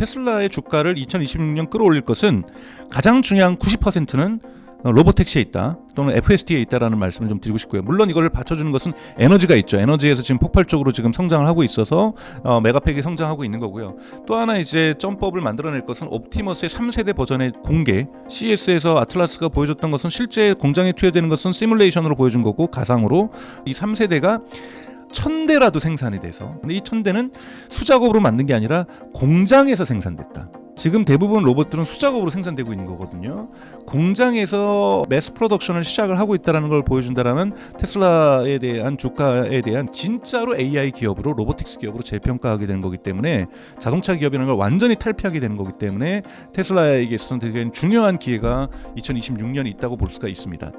테슬라의 주가를 2026년 끌어올릴 것은 가장 중요한 90%는 로보택시에 있다 또는 FSD에 있다라는 말씀을 좀 드리고 싶고요. 물론 이걸 받쳐주는 것은 에너지가 있죠. 에너지에서 지금 폭발적으로 지금 성장을 하고 있어서 메가팩이 성장하고 있는 거고요. 또 하나 이제 점법을 만들어낼 것은 옵티머스의 3세대 버전의 공개. CES에서 아틀라스가 보여줬던 것은 실제 공장에 투여되는 것은 시뮬레이션으로 보여준 거고 가상으로 이 3세대가 1000대라도 생산이 돼서, 근데 이 1000대는 수작업으로 만든 게 아니라 공장에서 생산됐다. 지금 대부분 로봇들은 수작업으로 생산되고 있는 거거든요. 공장에서 매스 프로덕션을 시작을 하고 있다는 걸 보여준다라면 테슬라에 대한 주가에 대한 진짜로 AI 기업으로, 로보틱스 기업으로 재평가하게 되는 거기 때문에, 자동차 기업이라는 걸 완전히 탈피하게 되는 거기 때문에 테슬라에게 있어서는 되게 중요한 기회가 2026년에 있다고 볼 수가 있습니다.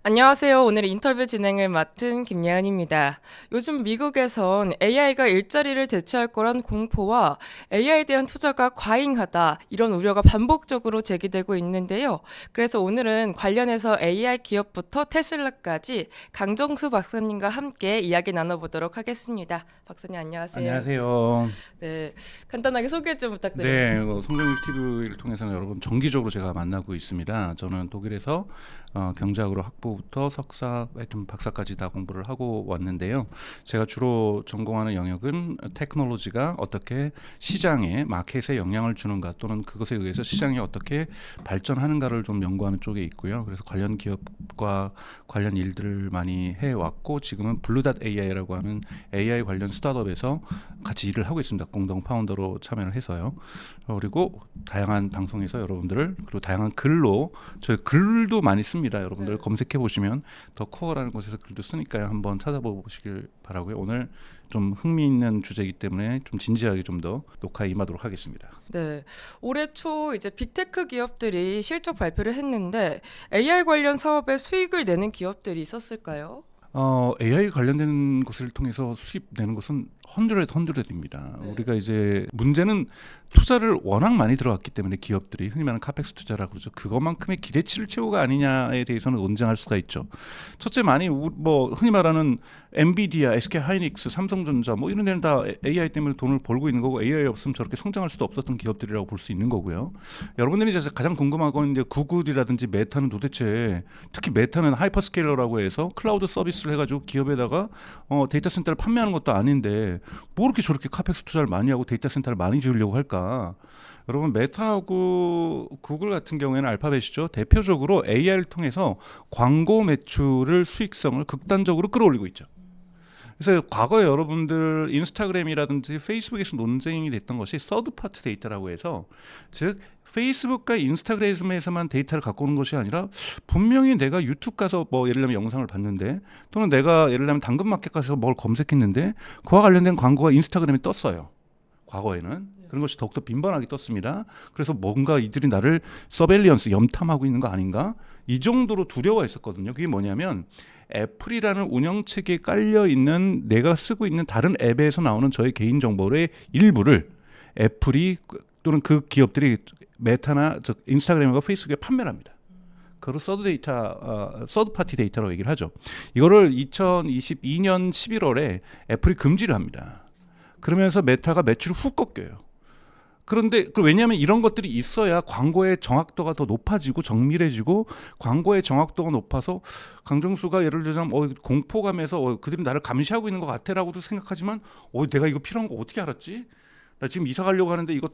안녕하세요. 오늘 인터뷰 진행을 맡은 김예은입니다. 요즘 미국에선 AI가 일자리를 대체할 거란 공포와 AI에 대한 투자가 과잉하다, 이런 우려가 반복적으로 제기되고 있는데요. 그래서 오늘은 관련해서 AI 기업부터 테슬라까지 강정수 박사님과 함께 이야기 나눠보도록 하겠습니다. 박사님 안녕하세요. 안녕하세요. 네, 간단하게 소개 좀 부탁드립니다. 네, 성경일 TV를 통해서는 여러분 정기적으로 제가 만나고 있습니다. 저는 독일에서 경제학으로 학부부터 석사, 하여튼 박사까지 다 공부를 하고 왔는데요. 제가 주로 전공하는 영역은 테크놀로지가 어떻게 시장에, 마켓에 영향을 주는가, 또는 그것에 의해서 시장이 어떻게 발전하는가를 좀 연구하는 쪽에 있고요. 그래서 관련 기업과 관련 일들을 많이 해왔고, 지금은 블루닷 AI라고 하는 AI 관련 스타트업에서 같이 일을 하고 있습니다. 공동 파운더로 참여를 해서요. 그리고 다양한 방송에서 여러분들을, 그리고 다양한 글로, 저희 글도 많이 씁니다. 여러분들 검색해 보시면 더 코어라는 곳에서 글도 쓰니까요. 한번 찾아보시길 바라고요. 오늘 좀 흥미있는 주제이기 때문에 좀 진지하게 좀 더 녹화에 임하도록 하겠습니다. 네, 올해 초 이제 빅테크 기업들이 실적 발표를 했는데 AI 관련 사업에 수익을 내는 기업들이 있었을까요? AI 관련된 것을 통해서 수입 내는 것은 헌드레드입니다. 네. 우리가 이제 문제는 투자를 워낙 많이 들어갔기 때문에 기업들이 흔히 말하는 카펙스 투자라고 그러죠. 그것만큼의 기대치를 채우가 아니냐에 대해서는 논쟁할 수가 있죠. 첫째, 많이 뭐 흔히 말하는 엔비디아, SK 하이닉스, 삼성전자 뭐 이런 데는 다 AI 때문에 돈을 벌고 있는 거고, AI 없으면 저렇게 성장할 수도 없었던 기업들이라고 볼 수 있는 거고요. 여러분들이 이제 가장 궁금하고 있는데, 구글이라든지 메타는 도대체, 특히 메타는 하이퍼스케일러라고 해서 클라우드 서비스를 해가지고 기업에다가 데이터 센터를 판매하는 것도 아닌데 뭐 이렇게 저렇게 카펙스 투자를 많이 하고 데이터 센터를 많이 지으려고 할까? 여러분, 메타하고 구글 같은 경우에는 알파벳이죠. 대표적으로 AI를 통해서 광고 매출을, 수익성을 극단적으로 끌어올리고 있죠. 그래서 과거에 여러분들 인스타그램이라든지 페이스북에서 논쟁이 됐던 것이 서드 파트 데이터라고 해서, 즉 페이스북과 인스타그램에서만 데이터를 갖고 오는 것이 아니라 분명히 내가 유튜브 가서 뭐 예를 들면 영상을 봤는데, 또는 내가 예를 들면 당근마켓 가서 뭘 검색했는데 그와 관련된 광고가 인스타그램에 떴어요. 과거에는 그런 것이 더욱더 빈번하게 떴습니다. 그래서 뭔가 이들이 나를 서베일리언스, 염탐하고 있는 거 아닌가, 이 정도로 두려워했었거든요. 그게 뭐냐면, 애플이라는 운영체계에 깔려있는, 내가 쓰고 있는 다른 앱에서 나오는 저의 개인정보의 일부를 애플이 또는 그 기업들이 메타나 즉 인스타그램과 페이스북에 판매를 합니다. 그걸 서드 파티 데이터라고 얘기를 하죠. 이거를 2022년 11월에 애플이 금지를 합니다. 그러면서 메타가 매출을 훅 꺾여요. 그런데 왜냐하면 이런 것들이 있어야 광고의 정확도가 더 높아지고 정밀해지고, 광고의 정확도가 높아서 강정수가 예를 들자면 공포감에서 그들이 나를 감시하고 있는 것 같아라고도 생각하지만, 내가 이거 필요한 거 어떻게 알았지? 나 지금 이사 가려고 하는데 이거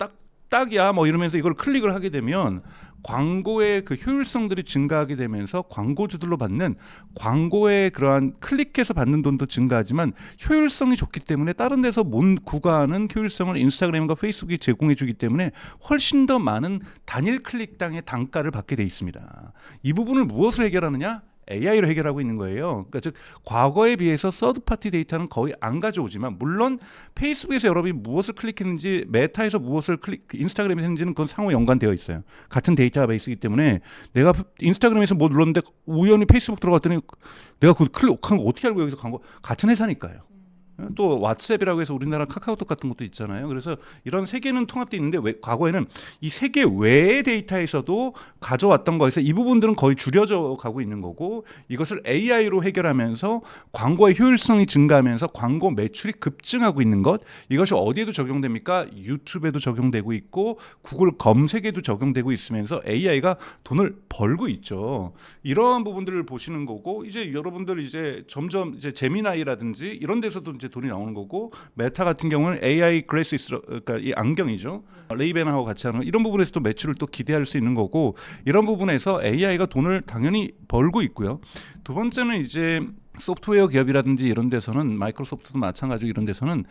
딱이야 뭐 이러면서 이걸 클릭을 하게 되면 광고의 그 효율성들이 증가하게 되면서 광고주들로 받는 광고의 그러한 클릭해서 받는 돈도 증가하지만, 효율성이 좋기 때문에 다른 데서 못 구가하는 효율성을 인스타그램과 페이스북이 제공해 주기 때문에 훨씬 더 많은 단일 클릭당의 단가를 받게 돼 있습니다. 이 부분을 무엇을 해결하느냐? AI로 해결하고 있는 거예요. 그러니까 즉 과거에 비해서 서드 파티 데이터는 거의 안 가져오지만, 물론 페이스북에서 여러분이 무엇을 클릭했는지, 메타에서 무엇을 인스타그램에서 했는지는 그건 상호 연관되어 있어요. 같은 데이터베이스이기 때문에 내가 인스타그램에서 뭐 눌렀는데 우연히 페이스북 들어갔더니 내가 그 클릭한 거 어떻게 알고 여기서 간 거, 같은 회사니까요. 또 왓츠앱이라고 해서 우리나라 카카오톡 같은 것도 있잖아요. 그래서 이런 세 개는 통합되어 있는데 과거에는 이 세 개 외의 데이터에서도 가져왔던 거에서 이 부분들은 거의 줄여져 가고 있는 거고, 이것을 AI로 해결하면서 광고의 효율성이 증가하면서 광고 매출이 급증하고 있는 것, 이것이 어디에도 적용됩니까? 유튜브에도 적용되고 있고 구글 검색에도 적용되고 있으면서 AI가 돈을 벌고 있죠. 이러한 부분들을 보시는 거고, 이제 여러분들 이제 점점 이제 제미나이라든지 이런 데서도 이제 돈이 나오는 거고, 메타 같은 경우는 AI 글래시스, 그러니까 이 안경이죠. 레이벤하고 같이 하는 이런 부분에서도 매출을 또 기대할 수 있는 거고, 이런 부분에서 AI가 돈을 당연히 벌고 있고요. 두 번째는 이제 소프트웨어 기업이라든지 이런 데서는, 마이크로소프트도 마찬가지고 이런 데서는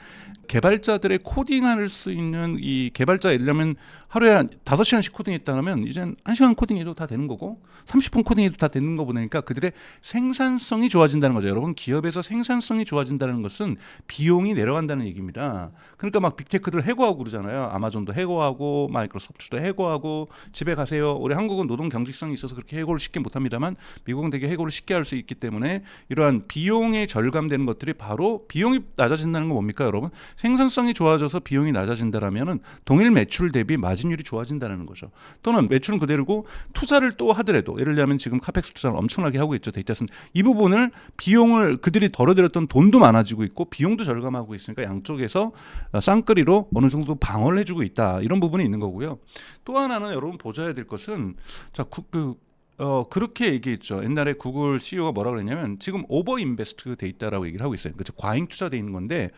개발자들의 코딩할 수 있는 이 개발자, 예를 들면 하루에 한 5시간씩 코딩했다면 이젠 1시간 코딩해도 다 되는 거고 30분 코딩해도 다 되는 거 보니까 그들의 생산성이 좋아진다는 거죠. 여러분, 기업에서 생산성이 좋아진다는 것은 비용이 내려간다는 얘기입니다. 그러니까 막 빅테크들 해고하고 그러잖아요. 아마존도 해고하고 마이크로소프트도 해고하고 집에 가세요. 우리 한국은 노동 경직성이 있어서 그렇게 해고를 쉽게 못합니다만 미국은 되게 해고를 쉽게 할 수 있기 때문에 이러한 비용에 절감되는 것들이, 바로 비용이 낮아진다는 건 뭡니까 여러분? 생산성이 좋아져서 비용이 낮아진다라면은 동일 매출 대비 마진율이 좋아진다는 거죠. 또는 매출은 그대로고 투자를 또 하더라도, 예를 들면 지금 카펙스 투자를 엄청나게 하고 있죠. 데이터 센터. 이 부분을 비용을 그들이 덜어들였던 돈도 많아지고 있고 비용도 절감하고 있으니까 양쪽에서 쌍끌이로 어느 정도 방어를 해주고 있다. 이런 부분이 있는 거고요. 또 하나는 여러분 보셔야 될 것은, 자, 그렇게 얘기했죠. 옛날에 구글 CEO가 뭐라 그랬냐면, 지금 오버 인베스트 돼 있다라고 얘기를 하고 있어요. 그렇죠. 과잉 투자돼 있는 건데,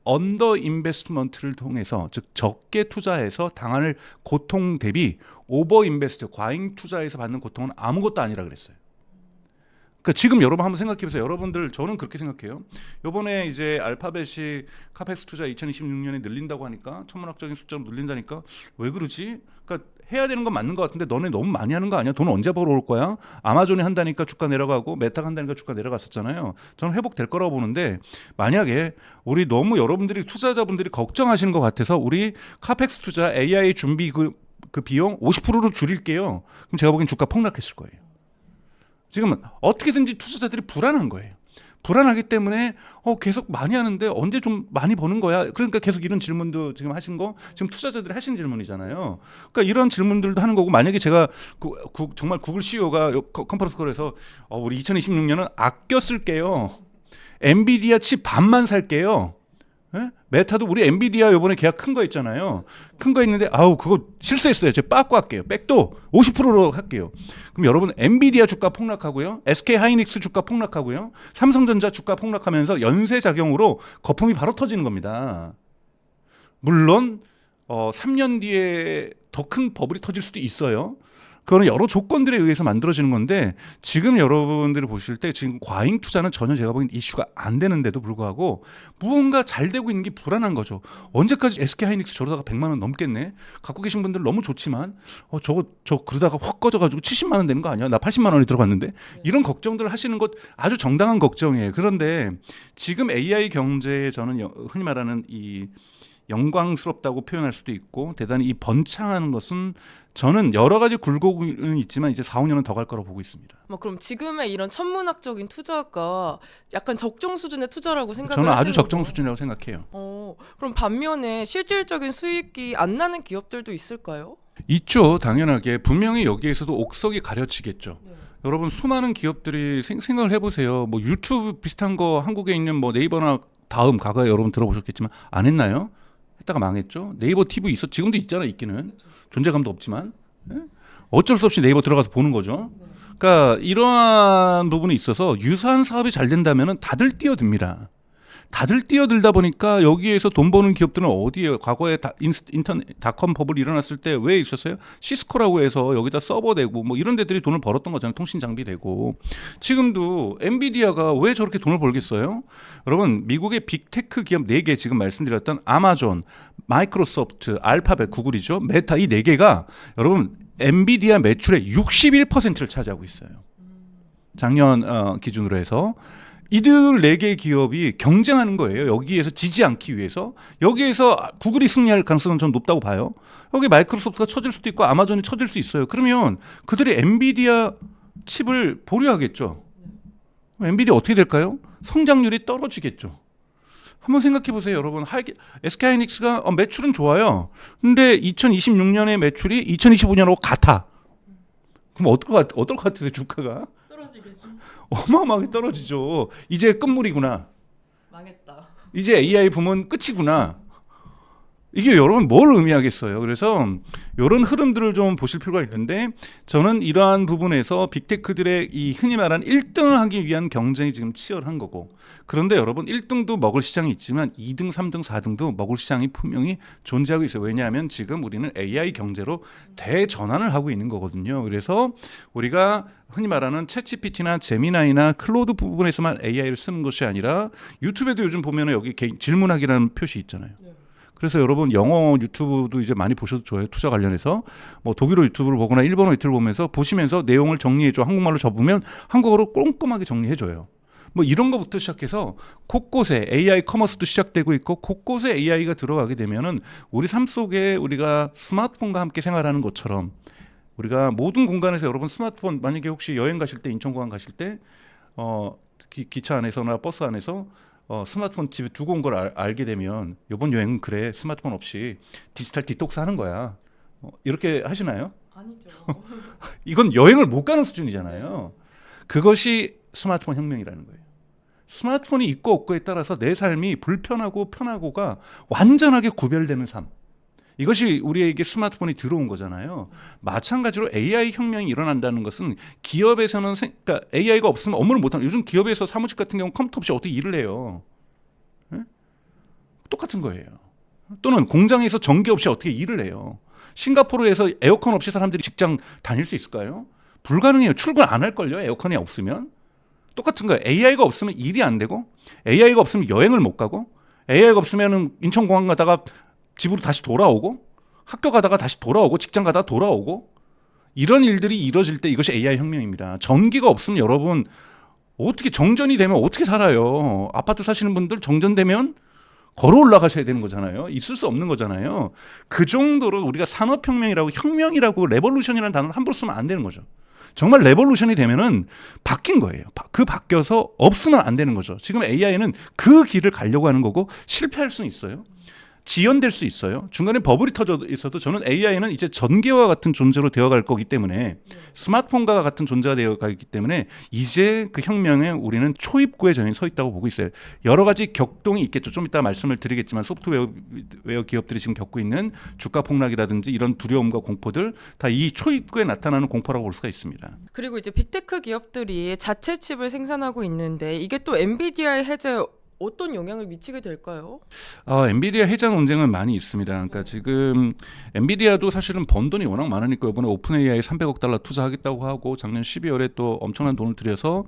언더 인베스트먼트를 통해서, 즉 적게 투자해서 당할 고통 대비 오버 인베스트, 과잉 투자해서 받는 고통은 아무것도 아니라 그랬어요. 그러니까 지금 여러분 한번 생각해 보세요. 여러분들, 저는 그렇게 생각해요. 이번에 이제 알파벳이 카펙스 투자 2026년에 늘린다고 하니까, 천문학적인 숫자로 늘린다니까 왜 그러지? 그러니까 해야 되는 건 맞는 것 같은데 너네 너무 많이 하는 거 아니야? 돈 언제 벌어올 거야? 아마존이 한다니까 주가 내려가고 메타가 한다니까 주가 내려갔었잖아요. 저는 회복될 거라고 보는데, 만약에 우리 너무 여러분들이, 투자자분들이 걱정하시는 것 같아서 우리 카펙스 투자 AI 준비 그 비용 50%로 줄일게요. 그럼 제가 보기엔 주가 폭락했을 거예요. 지금은 어떻게든지 투자자들이 불안한 거예요. 불안하기 때문에 계속 많이 하는데 언제 좀 많이 버는 거야? 그러니까 계속 이런 질문도 지금 하신 거, 지금 투자자들이 하신 질문이잖아요. 그러니까 이런 질문들도 하는 거고, 만약에 제가 정말 구글 CEO가 컨퍼런스 콜에서 우리 2026년은 아껴 쓸게요. 엔비디아 칩 반만 살게요. 예? 메타도 우리 엔비디아 요번에 계약 큰 거 있잖아요. 큰 거 있는데 그거 실수했어요. 제가 빠꾸 할게요. 백도 50%로 할게요. 그럼 여러분, 엔비디아 주가 폭락하고요, SK 하이닉스 주가 폭락하고요, 삼성전자 주가 폭락하면서 연쇄 작용으로 거품이 바로 터지는 겁니다. 물론 3년 뒤에 더 큰 버블이 터질 수도 있어요. 그거는 여러 조건들에 의해서 만들어지는 건데, 지금 여러분들이 보실 때 지금 과잉 투자는 전혀 제가 보기엔 이슈가 안 되는데도 불구하고 무언가 잘 되고 있는 게 불안한 거죠. 언제까지 SK 하이닉스 저러다가 100만 원 넘겠네. 갖고 계신 분들 너무 좋지만 저 그러다가 확 꺼져가지고 70만 원 되는 거 아니야? 나 80만 원이 들어갔는데. 이런 걱정들을 하시는 것 아주 정당한 걱정이에요. 그런데 지금 AI 경제에 저는 흔히 말하는 이 영광스럽다고 표현할 수도 있고 대단히 이 번창하는 것은, 저는 여러 가지 굴곡은 있지만 이제 4, 5년은 더 갈 거라고 보고 있습니다. 그럼 지금의 이런 천문학적인 투자가 약간 적정 수준의 투자라고 생각을 저는 아주 하시는 적정 건가요? 수준이라고 생각해요. 그럼 반면에 실질적인 수익이 안 나는 기업들도 있을까요? 있죠. 당연하게. 분명히 여기에서도 옥석이 가려지겠죠. 네. 여러분, 수많은 기업들이 생각을 해보세요. 뭐 유튜브 비슷한 거 한국에 있는 뭐 네이버나 다음, 과거에 여러분 들어보셨겠지만 안 했나요? 했다가 망했죠. 네이버 TV 지금도 있잖아요. 있기는. 존재감도 없지만. 어쩔 수 없이 네이버 들어가서 보는 거죠. 그러니까 이러한 부분이 있어서 유사한 사업이 잘 된다면 다들 뛰어듭니다. 다들 뛰어들다 보니까 여기에서 돈 버는 기업들은 어디에요? 과거에 인터넷 닷컴 버블 일어났을 때 왜 있었어요? 시스코라고 해서 여기다 서버 대고 뭐 이런 데들이 돈을 벌었던 거잖아요. 통신 장비 대고. 지금도 엔비디아가 왜 저렇게 돈을 벌겠어요? 여러분, 미국의 빅테크 기업 4개, 지금 말씀드렸던 아마존, 마이크로소프트, 알파벳, 구글이죠. 메타, 이 4개가 여러분 엔비디아 매출의 61%를 차지하고 있어요. 작년 기준으로 해서. 이들 4개의 기업이 경쟁하는 거예요. 여기에서 지지 않기 위해서. 여기에서 구글이 승리할 가능성은 전 높다고 봐요. 여기 마이크로소프트가 쳐질 수도 있고 아마존이 쳐질 수 있어요. 그러면 그들이 엔비디아 칩을 보류하겠죠. 엔비디아 어떻게 될까요? 성장률이 떨어지겠죠. 한번 생각해 보세요, 여러분. SK 하이닉스가 매출은 좋아요. 근데 2026년의 매출이 2025년하고 같아. 그럼 어떨 것 같으세요, 주가가? 떨어지겠죠. 어마어마하게 떨어지죠. 이제 끝물이구나. 망했다. 이제 AI 부문 끝이구나. 이게 여러분 뭘 의미하겠어요. 그래서 이런 흐름들을 좀 보실 필요가 있는데 저는 이러한 부분에서 빅테크들의 이 흔히 말하는 1등을 하기 위한 경쟁이 지금 치열한 거고, 그런데 여러분 1등도 먹을 시장이 있지만 2등, 3등, 4등도 먹을 시장이 분명히 존재하고 있어요. 왜냐하면 지금 우리는 AI 경제로 대전환을 하고 있는 거거든요. 그래서 우리가 흔히 말하는 챗GPT나 제미나이나 클로드 부분에서만 AI를 쓰는 것이 아니라 유튜브에도 요즘 보면 여기 질문하기라는 표시 있잖아요. 그래서 여러분 영어 유튜브도 이제 많이 보셔도 좋아요. 투자 관련해서 뭐 독일어 유튜브를 보거나 일본어 유튜브를 보면서 보시면서 내용을 정리해줘. 한국말로 접으면 한국어로 꼼꼼하게 정리해줘요. 뭐 이런 거부터 시작해서 곳곳에 AI 커머스도 시작되고 있고 곳곳에 AI가 들어가게 되면은 우리 삶 속에 우리가 스마트폰과 함께 생활하는 것처럼 우리가 모든 공간에서 여러분 스마트폰 만약에 혹시 여행 가실 때 인천공항 가실 때 기차 안에서나 버스 안에서 스마트폰 집에 두고 온 걸 알게 되면 이번 여행은 그래 스마트폰 없이 디지털 디톡스 하는 거야. 이렇게 하시나요? 아니죠. 이건 여행을 못 가는 수준이잖아요. 그것이 스마트폰 혁명이라는 거예요. 스마트폰이 있고 없고에 따라서 내 삶이 불편하고 편하고가 완전하게 구별되는 삶. 이것이 우리에게 스마트폰이 들어온 거잖아요. 마찬가지로 AI 혁명이 일어난다는 것은 기업에서는 그러니까 AI가 없으면 업무를 못하는, 요즘 기업에서 사무직 같은 경우 컴퓨터 없이 어떻게 일을 해요? 네? 똑같은 거예요. 또는 공장에서 전기 없이 어떻게 일을 해요? 싱가포르에서 에어컨 없이 사람들이 직장 다닐 수 있을까요? 불가능해요. 출근 안 할걸요, 에어컨이 없으면. 똑같은 거예요. AI가 없으면 일이 안 되고, AI가 없으면 여행을 못 가고, AI가 없으면 인천공항 가다가 집으로 다시 돌아오고, 학교 가다가 다시 돌아오고, 직장 가다가 돌아오고, 이런 일들이 이루어질 때 이것이 AI 혁명입니다. 전기가 없으면 여러분 어떻게 정전이 되면 어떻게 살아요? 아파트 사시는 분들 정전되면 걸어 올라가셔야 되는 거잖아요. 있을 수 없는 거잖아요. 그 정도로 우리가 산업혁명이라고, 혁명이라고, 레볼루션이라는 단어를 함부로 쓰면 안 되는 거죠. 정말 레볼루션이 되면은 바뀐 거예요. 그 바뀌어서 없으면 안 되는 거죠. 지금 AI는 그 길을 가려고 하는 거고 실패할 수는 있어요. 지연될 수 있어요. 중간에 버블이 터져 있어도 저는 AI는 이제 전기와 같은 존재로 되어갈 거기 때문에, 스마트폰과 같은 존재가 되어가기 때문에 이제 그 혁명에 우리는 초입구에 저희는 서 있다고 보고 있어요. 여러 가지 격동이 있겠죠. 좀 이따 말씀을 드리겠지만 소프트웨어 기업들이 지금 겪고 있는 주가 폭락이라든지 이런 두려움과 공포들 다 이 초입구에 나타나는 공포라고 볼 수가 있습니다. 그리고 이제 빅테크 기업들이 자체 칩을 생산하고 있는데 이게 또 엔비디아의 해제에 어떤 영향을 미치게 될까요? 엔비디아 해자 논쟁은 많이 있습니다. 그러니까 지금 엔비디아도 사실은 번 돈이 워낙 많으니까 이번에 오픈 AI에 300억 달러 투자하겠다고 하고 작년 12월에 또 엄청난 돈을 들여서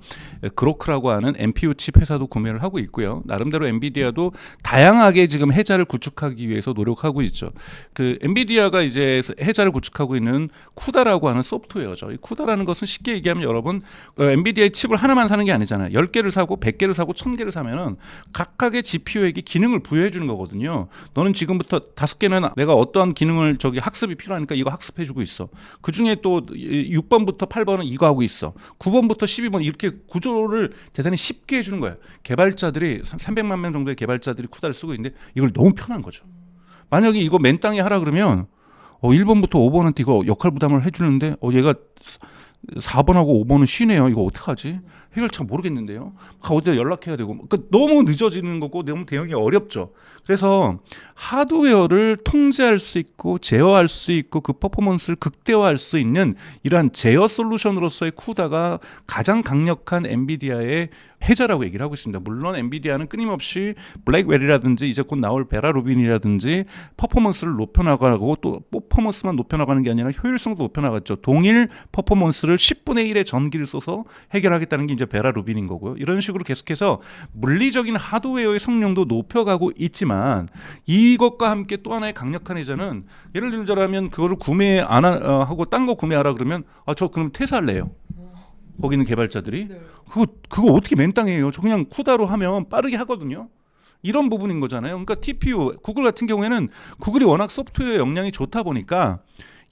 그로크라고 하는 NPU 칩 회사도 구매를 하고 있고요. 나름대로 엔비디아도 다양하게 지금 해자를 구축하기 위해서 노력하고 있죠. 그 엔비디아가 이제 해자를 구축하고 있는 쿠다라고 하는 소프트웨어죠. 이 쿠다라는 것은 쉽게 얘기하면 여러분 엔비디아의 칩을 하나만 사는 게 아니잖아요. 10개를 사고 100개를 사고 1000개를 사면은 각각의 GPU에게 기능을 부여해 주는 거거든요. 너는 지금부터 5개는 내가 어떠한 기능을 학습이 필요하니까 이거 학습해 주고 있어. 그중에 또 6번부터 8번은 이거 하고 있어. 9번부터 12번 이렇게 구조를 대단히 쉽게 해 주는 거예요. 개발자들이 300만 명 정도의 개발자들이 쿠다를 쓰고 있는데 이걸 너무 편한 거죠. 만약에 이거 맨땅에 하라 그러면 1번부터 5번한테 이거 역할 부담을 해 주는데 얘가 4번하고 5번은 쉬네요. 이거 어떡하지? 해결책 모르겠는데요. 어디다 연락해야 되고. 그러니까 너무 늦어지는 거고 너무 대응이 어렵죠. 그래서 하드웨어를 통제할 수 있고 제어할 수 있고 그 퍼포먼스를 극대화할 수 있는 이러한 제어 솔루션으로서의 쿠다가 가장 강력한 엔비디아의 해자라고 얘기를 하고 있습니다. 물론 엔비디아는 끊임없이 블랙웰이라든지 이제 곧 나올 베라 루빈이라든지 퍼포먼스를 높여나가고 또 퍼포먼스만 높여나가는 게 아니라 효율성도 높여나갔죠. 동일 퍼포먼스를 10분의 1의 전기를 써서 해결하겠다는 게 이제 베라 루빈인 거고요. 이런 식으로 계속해서 물리적인 하드웨어의 성능도 높여가고 있지만 이것과 함께 또 하나의 강력한 해자는 예를 들자면 그거를 구매 안 하고 딴 거 구매하라 그러면 저 그럼 퇴사할래요. 거기 있는 개발자들이 그거 어떻게 맨땅에 해요? 저 그냥 쿠다로 하면 빠르게 하거든요. 이런 부분인 거잖아요. 그러니까 TPU 구글 같은 경우에는 구글이 워낙 소프트웨어 역량이 좋다 보니까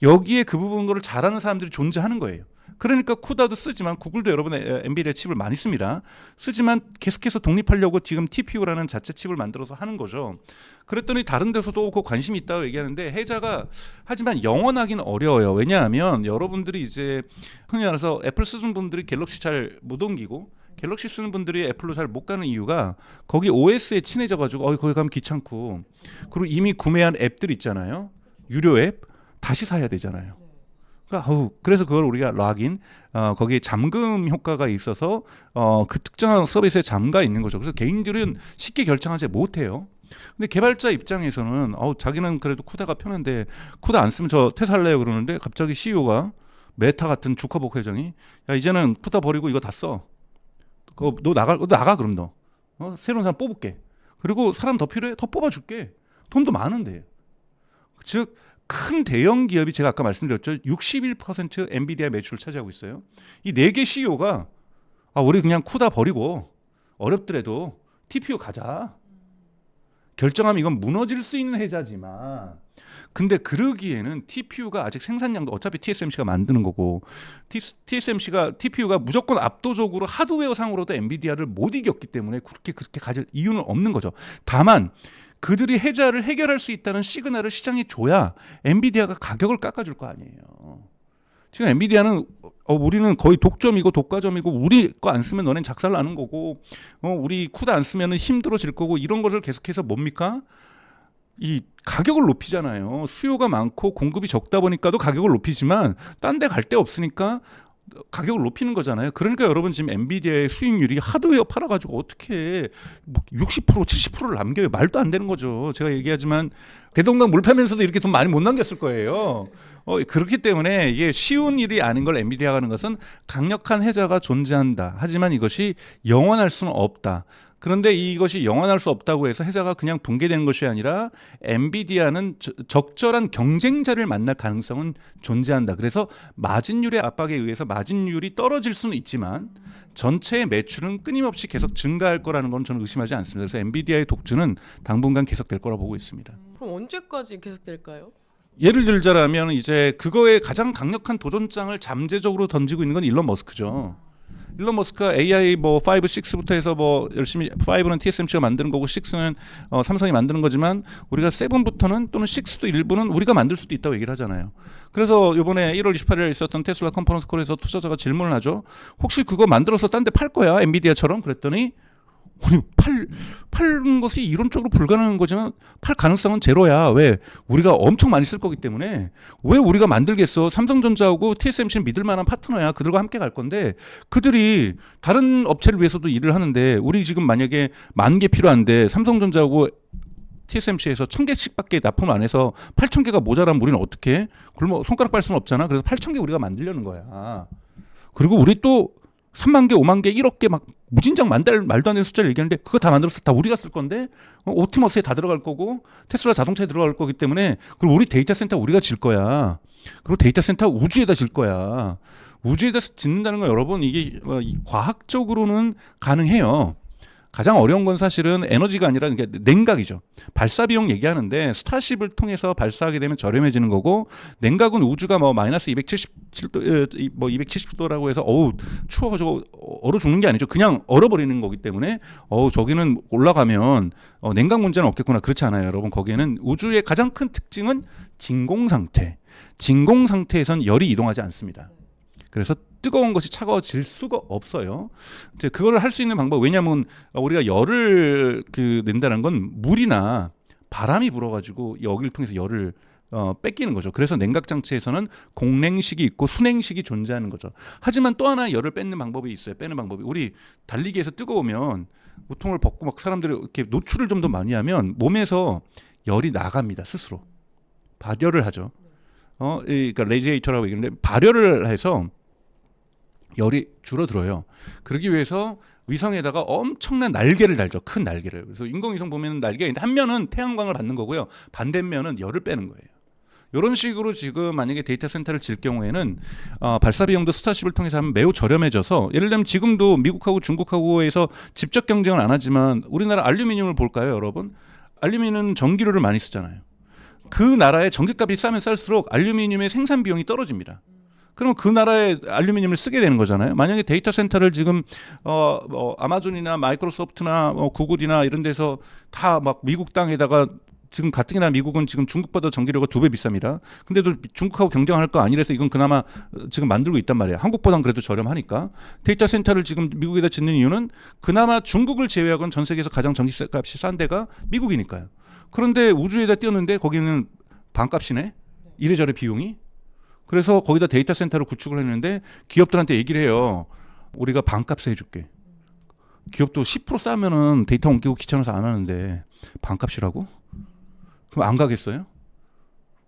여기에 그 부분을 잘하는 사람들이 존재하는 거예요. 그러니까 쿠다도 쓰지만 구글도 여러분의 엔비디아 칩을 많이 씁니다. 쓰지만 계속해서 독립하려고 지금 TPU라는 자체 칩을 만들어서 하는 거죠. 그랬더니 다른 데서도 그 관심이 있다고 얘기하는데 해자가 하지만 영원하기는 어려워요. 왜냐하면 여러분들이 이제 흔히 말해서 애플 쓰는 분들이 갤럭시 잘 못 옮기고 갤럭시 쓰는 분들이 애플로 잘 못 가는 이유가 거기 OS에 친해져가지고 거기 가면 귀찮고 그리고 이미 구매한 앱들 있잖아요. 유료 앱 다시 사야 되잖아요. 그래서 그걸 우리가 락인 거기에 잠금 효과가 있어서 그 특정한 서비스에 잠가 있는 거죠. 그래서 개인들은 쉽게 결정하지 못해요. 근데 개발자 입장에서는 자기는 그래도 쿠다가 편한데 쿠다 안 쓰면 저 퇴사할래요 그러는데 갑자기 CEO가 메타 같은 주커버크 회장이 야 이제는 쿠다 버리고 이거 다 써. 너 나가 그럼 너 새로운 사람 뽑을게. 그리고 사람 더 필요해? 더 뽑아줄게. 돈도 많은데. 즉 큰 대형 기업이 제가 아까 말씀드렸죠. 61% 엔비디아 매출을 차지하고 있어요. 이 4개 CEO가 우리 그냥 쿠다 버리고 어렵더라도 TPU 가자. 결정하면 이건 무너질 수 있는 해자지만 근데 그러기에는 TPU가 아직 생산량도 어차피 TSMC가 만드는 거고 TPU가 무조건 압도적으로 하드웨어 상으로도 엔비디아를 못 이겼기 때문에 그렇게 가질 이유는 없는 거죠. 다만 그들이 해자를 해결할 수 있다는 시그널을 시장에 줘야 엔비디아가 가격을 깎아줄 거 아니에요. 지금 엔비디아는 우리는 거의 독점이고 독과점이고 우리 거 안 쓰면 너넨 작살 나는 거고 우리 쿠다 안 쓰면 힘들어질 거고 이런 거를 계속해서 뭡니까? 이 가격을 높이잖아요. 수요가 많고 공급이 적다 보니까도 가격을 높이지만 딴 데 갈 데 없으니까 가격을 높이는 거잖아요. 그러니까 여러분 지금 엔비디아의 수익률이 하드웨어 팔아가지고 어떻게 60% 70%를 남겨요. 말도 안 되는 거죠. 제가 얘기하지만 대동강 물 팔면서도 이렇게 돈 많이 못 남겼을 거예요. 그렇기 때문에 이게 쉬운 일이 아닌 걸 엔비디아가 하는 것은 강력한 해자가 존재한다. 하지만 이것이 영원할 수는 없다. 그런데 이것이 영원할 수 없다고 해서 해자가 그냥 붕괴되는 것이 아니라 엔비디아는 적절한 경쟁자를 만날 가능성은 존재한다. 그래서 마진율의 압박에 의해서 마진율이 떨어질 수는 있지만 전체의 매출은 끊임없이 계속 증가할 거라는 건 저는 의심하지 않습니다. 그래서 엔비디아의 독주는 당분간 계속될 거라 보고 있습니다. 그럼 언제까지 계속될까요? 예를 들자면 이제 그거에 가장 강력한 도전장을 잠재적으로 던지고 있는 건 일론 머스크죠. 일론 머스크가 AI 5, 6부터 해서 열심히 5는 TSMC가 만드는 거고 6는 삼성이 만드는 거지만 우리가 7부터는 또는 6도 일부는 우리가 만들 수도 있다고 얘기를 하잖아요. 그래서 이번에 1월 28일에 있었던 테슬라 컨퍼런스 콜에서 투자자가 질문을 하죠. 혹시 그거 만들어서 딴 데 팔 거야? 엔비디아처럼? 그랬더니 파는 것이 이론적으로 불가능한 거지만 팔 가능성은 제로야. 왜? 우리가 엄청 많이 쓸 거기 때문에 왜 우리가 만들겠어? 삼성전자하고 TSMC는 믿을 만한 파트너야. 그들과 함께 갈 건데 그들이 다른 업체를 위해서도 일을 하는데 우리 지금 만약에 10,000개 필요한데 삼성전자하고 TSMC에서 1,000개씩밖에 납품 안 해서 8,000개가 모자라면 우리는 어떻게? 굶어 손가락 빨 수는 없잖아. 그래서 8,000개 우리가 만들려는 거야. 그리고 우리 또 3만 개, 5만 개, 1억 개 막 무진장 말도 안 되는 숫자를 얘기하는데 그거 다 만들어서 다 우리가 쓸 건데 옵티머스에 다 들어갈 거고 테슬라 자동차에 들어갈 거기 때문에 그리고 우리 데이터 센터 우리가 질 거야. 그리고 데이터 센터 우주에다 질 거야. 우주에다 짓는다는 건 여러분 이게 과학적으로는 가능해요. 가장 어려운 건 사실은 에너지가 아니라 냉각이죠. 발사 비용 얘기하는데 스타쉽을 통해서 발사하게 되면 저렴해지는 거고 냉각은 우주가 마이너스 277도 270도라고 해서 추워가지고 얼어 죽는 게 아니죠. 그냥 얼어버리는 거기 때문에 저기는 올라가면 냉각 문제는 없겠구나. 그렇지 않아요, 여러분. 거기에는 우주의 가장 큰 특징은 진공 상태. 진공 상태에선 열이 이동하지 않습니다. 그래서 뜨거운 것이 차가워질 수가 없어요. 이제 그걸 할 수 있는 방법, 왜냐하면 우리가 열을 낸다는 건 물이나 바람이 불어가지고 여기를 통해서 열을 뺏기는 거죠. 그래서 냉각 장치에서는 공냉식이 있고 순냉식이 존재하는 거죠. 하지만 또 하나 열을 뺏는 방법이 있어요. 빼는 방법이 우리 달리기에서 뜨거우면 우통을 벗고 막 사람들이 이렇게 노출을 좀 더 많이 하면 몸에서 열이 나갑니다. 스스로 발열을 하죠. 그러니까 레디에이터라고 얘기하는데 발열을 해서 열이 줄어들어요. 그러기 위해서 위성에다가 엄청난 날개를 달죠. 큰 날개를. 그래서 인공위성 보면 날개가 있는데 한 면은 태양광을 받는 거고요. 반대면은 열을 빼는 거예요. 이런 식으로 지금 만약에 데이터 센터를 질 경우에는 발사 비용도 스타쉽을 통해서 하면 매우 저렴해져서 예를 들면 지금도 미국하고 중국하고에서 직접 경쟁을 안 하지만 우리나라 알루미늄을 볼까요, 여러분? 알루미늄은 전기료를 많이 쓰잖아요. 그 나라의 전기값이 싸면 쌀수록 알루미늄의 생산 비용이 떨어집니다. 그러면 그 나라에 알루미늄을 쓰게 되는 거잖아요. 만약에 데이터 센터를 지금 아마존이나 마이크로소프트나 구글이나 이런 데서 다 막 미국 땅에다가 지금 가뜩이나 미국은 지금 중국보다 전기료가 2배 비쌉니다. 근데도 중국하고 경쟁할 거 아니라서 이건 그나마 지금 만들고 있단 말이에요. 한국보다는 그래도 저렴하니까. 데이터 센터를 지금 미국에다 짓는 이유는 그나마 중국을 제외하고는 전 세계에서 가장 전기값이 싼 데가 미국이니까요. 그런데 우주에다 띄웠는데 거기는 반값이네. 이래저래 비용이. 그래서 거기다 데이터 센터를 구축을 했는데 기업들한테 얘기를 해요. 우리가 반값에 해줄게. 기업도 10% 싸면은 데이터 옮기고 귀찮아서 안 하는데 반값이라고? 그럼 안 가겠어요?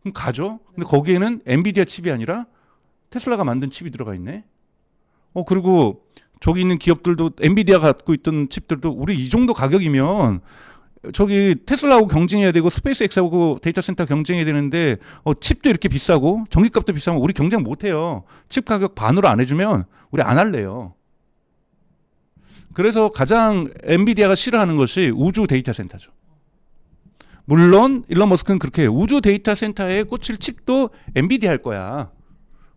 그럼 가죠. 근데 거기에는 엔비디아 칩이 아니라 테슬라가 만든 칩이 들어가 있네. 그리고 저기 있는 기업들도 엔비디아가 갖고 있던 칩들도 우리 이 정도 가격이면 저기 테슬라하고 경쟁해야 되고 스페이스X하고 데이터 센터 경쟁해야 되는데 칩도 이렇게 비싸고 전기값도 비싸면 우리 경쟁 못 해요. 칩 가격 반으로 안 해주면 우리 안 할래요. 그래서 가장 엔비디아가 싫어하는 것이 우주 데이터 센터죠. 물론 일론 머스크는 그렇게 해요. 우주 데이터 센터에 꽂힐 칩도 엔비디아 할 거야.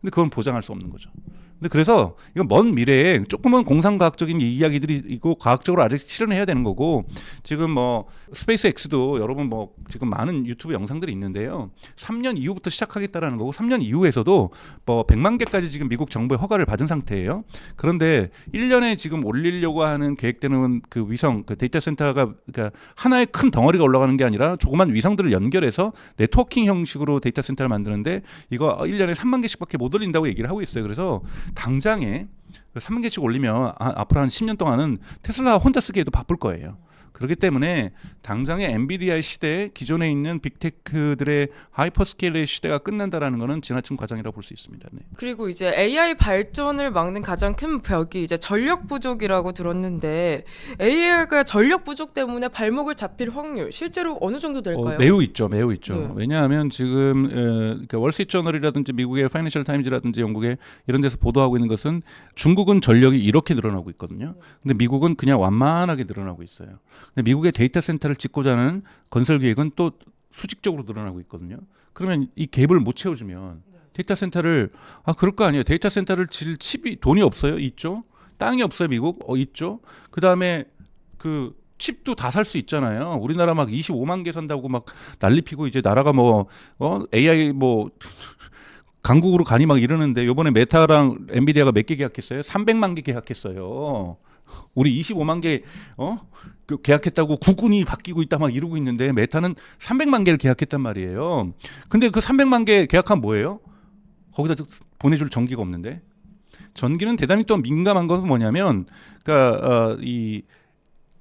근데 그건 보장할 수 없는 거죠. 근데 그래서 이건 먼 미래에 조금은 공상과학적인 이야기들이 있고 과학적으로 아직 실현해야 되는 거고 지금 뭐 스페이스X도 여러분 뭐 지금 많은 유튜브 영상들이 있는데요. 3년 이후부터 시작하겠다라는 거고 3년 이후에서도 뭐 100만 개까지 지금 미국 정부의 허가를 받은 상태예요. 그런데 1년에 지금 올리려고 하는 계획되는 그 위성 그 데이터 센터가 그러니까 하나의 큰 덩어리가 올라가는 게 아니라 조그만 위성들을 연결해서 네트워킹 형식으로 데이터 센터를 만드는데 이거 1년에 3만 개씩밖에 못 올린다고 얘기를 하고 있어요. 그래서 당장에 3만 개씩 올리면 앞으로 한 10년 동안은 테슬라 혼자 쓰기에도 바쁠 거예요. 그렇기 때문에 당장의 엔비디아의 시대에 기존에 있는 빅테크들의 하이퍼스케일의 시대가 끝난다라는 것은 지나친 과정이라고 볼 수 있습니다. 네. 그리고 이제 AI 발전을 막는 가장 큰 벽이 이제 전력 부족이라고 들었는데 AI가 전력 부족 때문에 발목을 잡힐 확률 실제로 어느 정도 될까요? 매우 있죠, 매우 있죠. 네. 왜냐하면 지금 그러니까 월스트리트저널이라든지 미국의 파이낸셜 타임즈라든지 영국의 이런 데서 보도하고 있는 것은 중국은 전력이 이렇게 늘어나고 있거든요. 근데 미국은 그냥 완만하게 늘어나고 있어요. 근데 미국의 데이터 센터를 짓고자 하는 건설 계획은 또 수직적으로 늘어나고 있거든요. 그러면 이 갭을 못 채워주면 데이터 센터를 그럴 거 아니에요. 데이터 센터를 질 칩이 돈이 없어요? 있죠. 땅이 없어요, 미국? 있죠. 그 다음에 그 칩도 다 살 수 있잖아요. 우리나라 막 25만 개 산다고 막 난리 피고 이제 나라가 뭐 AI 뭐 강국으로 가니 막 이러는데 이번에 메타랑 엔비디아가 몇 개 계약했어요? 300만 개 계약했어요. 우리 25만 개 그 계약했다고 국군이 바뀌고 있다 막 이러고 있는데 메타는 300만 개를 계약했단 말이에요. 근데 그 300만 개 계약한 뭐예요? 거기다 보내줄 전기가 없는데 전기는 대단히 또 민감한 것은 뭐냐면 그러니까 이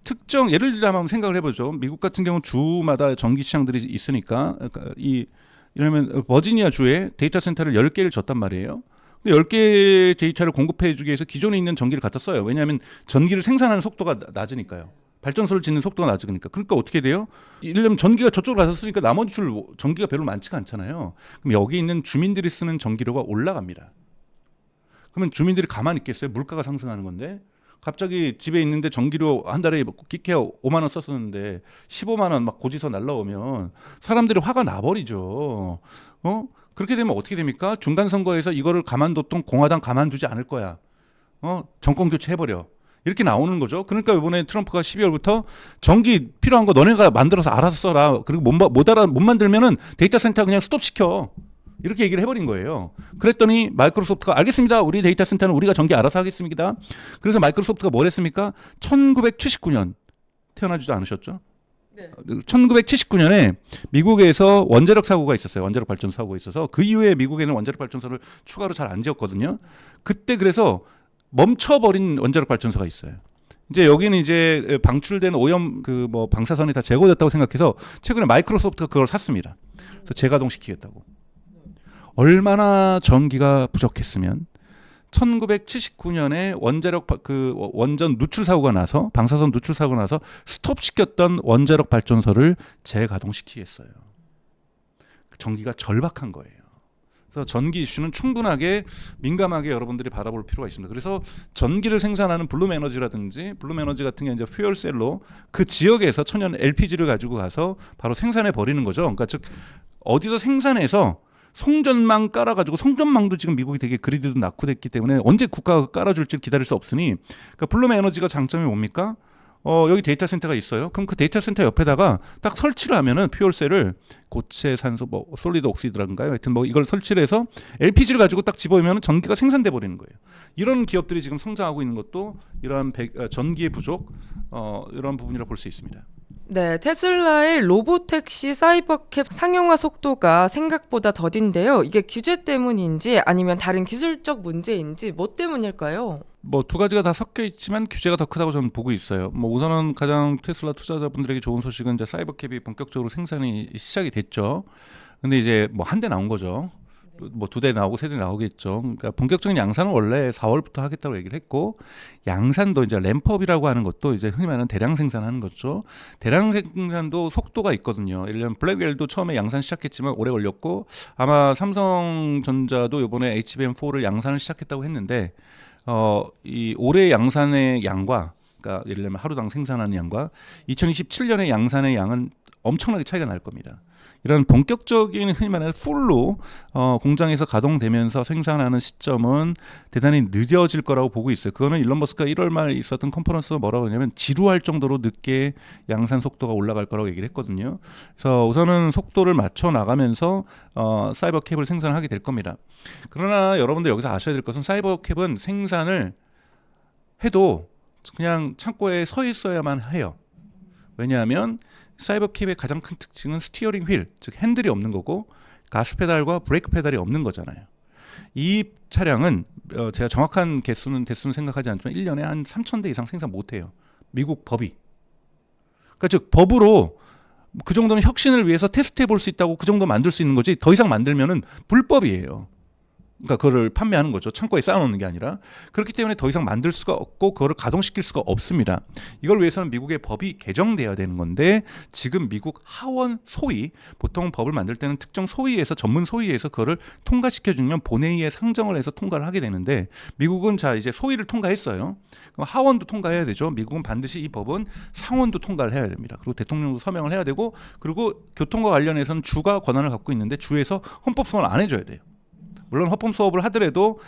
특정 예를 들자면 생각을 해보죠. 미국 같은 경우는 주마다 전기 시장들이 있으니까 그러니까 이러면 버지니아 주에 데이터 센터를 10개를 졌단 말이에요. 10개 데이터를 공급해 주기 위해서 기존에 있는 전기를 갖다 써요. 왜냐하면 전기를 생산하는 속도가 낮으니까요. 발전소를 짓는 속도가 낮으니까. 그러니까 어떻게 돼요? 예를 들면 전기가 저쪽으로 가서 쓰니까 나머지 줄 전기가 별로 많지가 않잖아요. 그럼 여기 있는 주민들이 쓰는 전기료가 올라갑니다. 그러면 주민들이 가만히 있겠어요? 물가가 상승하는 건데. 갑자기 집에 있는데 전기료 한 달에 끼케야 5만 원 썼었는데 15만 원 막 고지서 날라오면 사람들이 화가 나버리죠. 그렇게 되면 어떻게 됩니까? 중간 선거에서 이거를 가만뒀던 공화당 가만두지 않을 거야. 정권 교체해버려. 이렇게 나오는 거죠. 그러니까 이번에 트럼프가 12월부터 전기 필요한 거 너네가 만들어서 알아서 써라. 그리고 못 만들면은 데이터 센터 그냥 스톱시켜. 이렇게 얘기를 해버린 거예요. 그랬더니 마이크로소프트가 알겠습니다. 우리 데이터 센터는 우리가 전기 알아서 하겠습니다. 그래서 마이크로소프트가 뭘 했습니까? 1979년 태어나지도 않으셨죠? 네. 1979년에 미국에서 원자력 사고가 있었어요. 원자력 발전소 사고가 있어서 그 이후에 미국에는 원자력 발전소를 추가로 잘 안 지었거든요. 그때 그래서 멈춰버린 원자력 발전소가 있어요. 이제 여기는 이제 방출된 오염 그 뭐 방사선이 다 제거됐다고 생각해서 최근에 마이크로소프트가 그걸 샀습니다. 그래서 재가동시키겠다고. 얼마나 전기가 부족했으면 1979년에 원자력 그 원전 누출 사고가 나서 방사선 누출 사고가 나서 스톱시켰던 원자력 발전소를 재가동시키겠어요. 전기가 절박한 거예요. 그래서 전기 이슈는 충분하게 민감하게 여러분들이 바라볼 필요가 있습니다. 그래서 전기를 생산하는 블룸에너지라든지 블룸에너지 같은 게 이제 퓨얼셀로 그 지역에서 천연 LPG를 가지고 가서 바로 생산해 버리는 거죠. 그러니까 즉 어디서 생산해서 송전망 깔아가지고 송전망도 지금 미국이 되게 그리드도 낙후됐기 때문에 언제 국가가 깔아줄지 기다릴 수 없으니 그러니까 블룸 에너지가 장점이 뭡니까? 여기 데이터 센터가 있어요. 그럼 그 데이터 센터 옆에다가 딱 설치를 하면은 퓨얼셀을 고체 산소 뭐 솔리드 옥시드라든가요. 하여튼 뭐 이걸 설치를 해서 LPG를 가지고 딱 집어오면 전기가 생산돼 버리는 거예요. 이런 기업들이 지금 성장하고 있는 것도 이러한 전기의 부족 이런 부분이라 볼 수 있습니다. 네, 테슬라의 로보택시 사이버캡 상용화 속도가 생각보다 더딘데요. 이게 규제 때문인지 아니면 다른 기술적 문제인지 뭐 때문일까요? 뭐 두 가지가 다 섞여 있지만 규제가 더 크다고 저는 보고 있어요. 뭐 우선은 가장 테슬라 투자자분들에게 좋은 소식은 이제 사이버캡이 본격적으로 생산이 시작이 됐죠. 근데 이제 뭐 한 대 나온 거죠. 뭐 2대 나오고 3대 나오겠죠. 그러니까 본격적인 양산은 원래 4월부터 하겠다고 얘기를 했고 양산도 이제 램프업이라고 하는 것도 이제 흔히 말하는 대량 생산하는 거죠. 대량 생산도 속도가 있거든요. 예를 들면 블랙웰도 처음에 양산 시작했지만 오래 걸렸고 아마 삼성전자도 이번에 HBM4를 양산을 시작했다고 했는데 이 올해 양산의 양과 그러니까 예를 들면 하루당 생산하는 양과 2027년의 양산의 양은 엄청나게 차이가 날 겁니다. 이런 본격적인 흔히 말하는 풀로 공장에서 가동되면서 생산하는 시점은 대단히 늦어질 거라고 보고 있어요. 그거는 일론 머스크가 1월 말에 있었던 컨퍼런스가 뭐라고 하냐면 지루할 정도로 늦게 양산 속도가 올라갈 거라고 얘기를 했거든요. 그래서 우선은 속도를 맞춰 나가면서 사이버캡을 생산하게 될 겁니다. 그러나 여러분들 여기서 아셔야 될 것은 사이버캡은 생산을 해도 그냥 창고에 서 있어야만 해요. 왜냐하면 사이버캡의 가장 큰 특징은 스티어링 휠, 즉 핸들이 없는 거고 가스 페달과 브레이크 페달이 없는 거잖아요. 이 차량은 제가 정확한 대수는 생각하지 않지만 1년에 한 3,000대 이상 생산 못해요. 미국 법이. 그러니까 즉 법으로 그 정도는 혁신을 위해서 테스트해 볼 수 있다고 그 정도 만들 수 있는 거지 더 이상 만들면은 불법이에요. 그러니까 그거를 판매하는 거죠. 창고에 쌓아놓는 게 아니라. 그렇기 때문에 더 이상 만들 수가 없고 그거를 가동시킬 수가 없습니다. 이걸 위해서는 미국의 법이 개정돼야 되는 건데 지금 미국 하원 소위 보통 법을 만들 때는 특정 소위에서 전문 소위에서 그거를 통과시켜주면 본회의에 상정을 해서 통과를 하게 되는데 미국은 자 이제 소위를 통과했어요. 그럼 하원도 통과해야 되죠. 미국은 반드시 이 법은 상원도 통과를 해야 됩니다. 그리고 대통령도 서명을 해야 되고 그리고 교통과 관련해서는 주가 권한을 갖고 있는데 주에서 헌법 소원을 안 해줘야 돼요. 물론 헌법 수업을 하더라도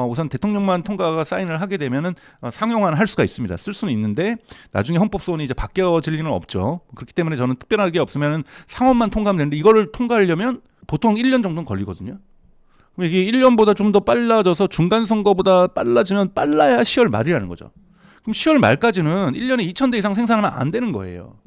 우선 대통령만 통과가 사인을 하게 되면은 상용화는 할 수가 있습니다. 쓸 수는 있는데 나중에 헌법 소원이 이제 바뀌어질 리는 없죠. 그렇기 때문에 저는 특별하게 없으면은 상원만 통과하면 되는데 이거를 통과하려면 보통 1년 정도는 걸리거든요. 그럼 이게 1년보다 좀 더 빨라져서 중간 선거보다 빨라지면 빨라야 10월 말이라는 거죠. 그럼 10월 말까지는 1년에 2,000대 이상 생산하면 안 되는 거예요.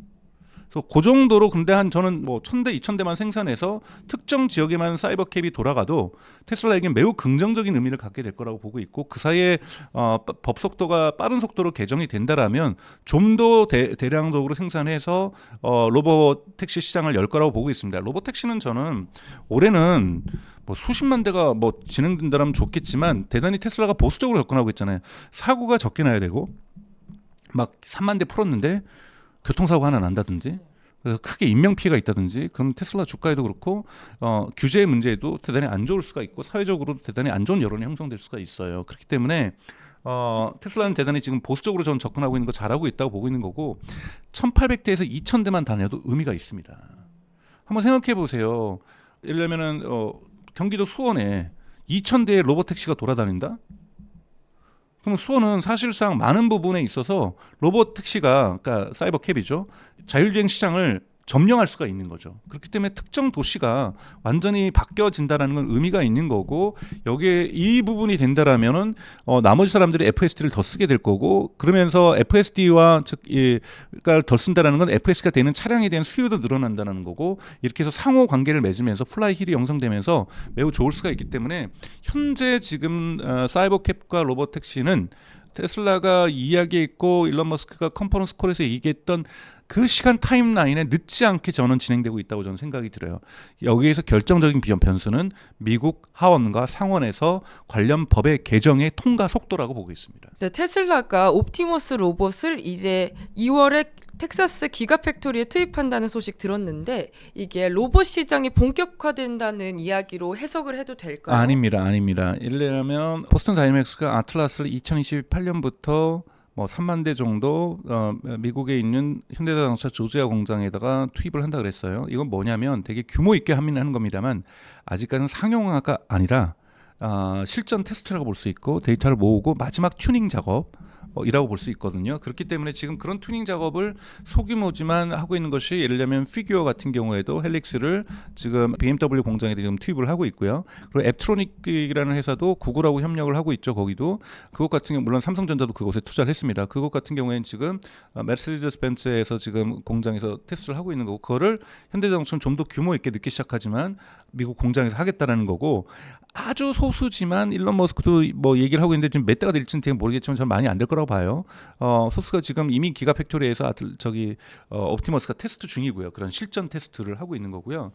그래서 그 정도로 근데 저는 뭐 1,000대, 2,000대만 생산해서 특정 지역에만 사이버캡이 돌아가도 테슬라에겐 매우 긍정적인 의미를 갖게 될 거라고 보고 있고 그 사이에 법 속도가 빠른 속도로 개정이 된다라면 좀 더 대량적으로 생산해서 로봇 택시 시장을 열 거라고 보고 있습니다. 로봇 택시는 저는 올해는 뭐 수십만 대가 뭐 진행된다면 좋겠지만 대단히 테슬라가 보수적으로 접근하고 있잖아요. 사고가 적게 나야 되고 막 3만 대 풀었는데 교통사고 하나 난다든지 그래서 크게 인명피해가 있다든지 그럼 테슬라 주가에도 그렇고 규제 문제에도 대단히 안 좋을 수가 있고 사회적으로도 대단히 안 좋은 여론이 형성될 수가 있어요. 그렇기 때문에 테슬라는 대단히 지금 보수적으로 저는 접근하고 있는 거 잘하고 있다고 보고 있는 거고 1,800대에서 2,000대만 다녀도 의미가 있습니다. 한번 생각해 보세요. 예를 들면은 경기도 수원에 2,000대의 로봇택시가 돌아다닌다? 그럼 수원은 사실상 많은 부분에 있어서 로봇 택시가 그러니까 사이버캡이죠. 자율주행 시장을 점령할 수가 있는 거죠. 그렇기 때문에 특정 도시가 완전히 바뀌어진다라는 건 의미가 있는 거고 여기에 이 부분이 된다라면은 나머지 사람들이 FSD를 더 쓰게 될 거고 그러면서 FSD와 즉가 덜 쓴다라는 건 FSD가 되는 차량에 대한 수요도 늘어난다는 거고 이렇게 해서 상호 관계를 맺으면서 플라이 힐이 형성되면서 매우 좋을 수가 있기 때문에 현재 지금 사이버캡과 로봇 택시는 테슬라가 이야기했고 일론 머스크가 컨퍼런스 콜에서 얘기했던 그 시간 타임라인에 늦지 않게 저는 진행되고 있다고 저는 생각이 들어요. 여기에서 결정적인 변수는 미국 하원과 상원에서 관련 법의 개정의 통과 속도라고 보고 있습니다. 네, 테슬라가 옵티머스 로봇을 이제 2월에 텍사스 기가팩토리에 투입한다는 소식 들었는데 이게 로봇 시장이 본격화된다는 이야기로 해석을 해도 될까요? 아닙니다. 예를 들면 보스턴 다이내믹스가 아틀라스를 2028년부터 뭐 3만 대 정도 미국에 있는 현대자동차 조지아 공장에다가 투입을 한다 그랬어요. 이건 뭐냐면 되게 규모 있게 하는 겁니다만 아직까지는 상용화가 아니라 실전 테스트라고 볼 수 있고 데이터를 모으고 마지막 튜닝 작업 이라고 볼 수 있거든요. 그렇기 때문에 지금 그런 튜닝 작업을 소규모지만 하고 있는 것이 예를 들면 피규어 같은 경우에도 헬릭스를 지금 BMW 공장에 지금 투입을 하고 있고요. 그리고 앱트로닉이라는 회사도 구글하고 협력을 하고 있죠. 거기도 그것 같은 경우 물론 삼성전자도 그곳에 투자를 했습니다. 그것 같은 경우에는 지금 메르세데스 벤츠에서 지금 공장에서 테스트를 하고 있는 거고 그거를 현대자동차는 좀 더 규모 있게 늦게 시작하지만 미국 공장에서 하겠다라는 거고 아주 소수지만 일론 머스크도 뭐 얘기를 하고 있는데 지금 몇 대가 될지는 되게 모르겠지만 저는 많이 안 될 거라고 봐요. 소스가 지금 이미 기가팩토리에서 옵티머스가 테스트 중이고요. 그런 실전 테스트를 하고 있는 거고요.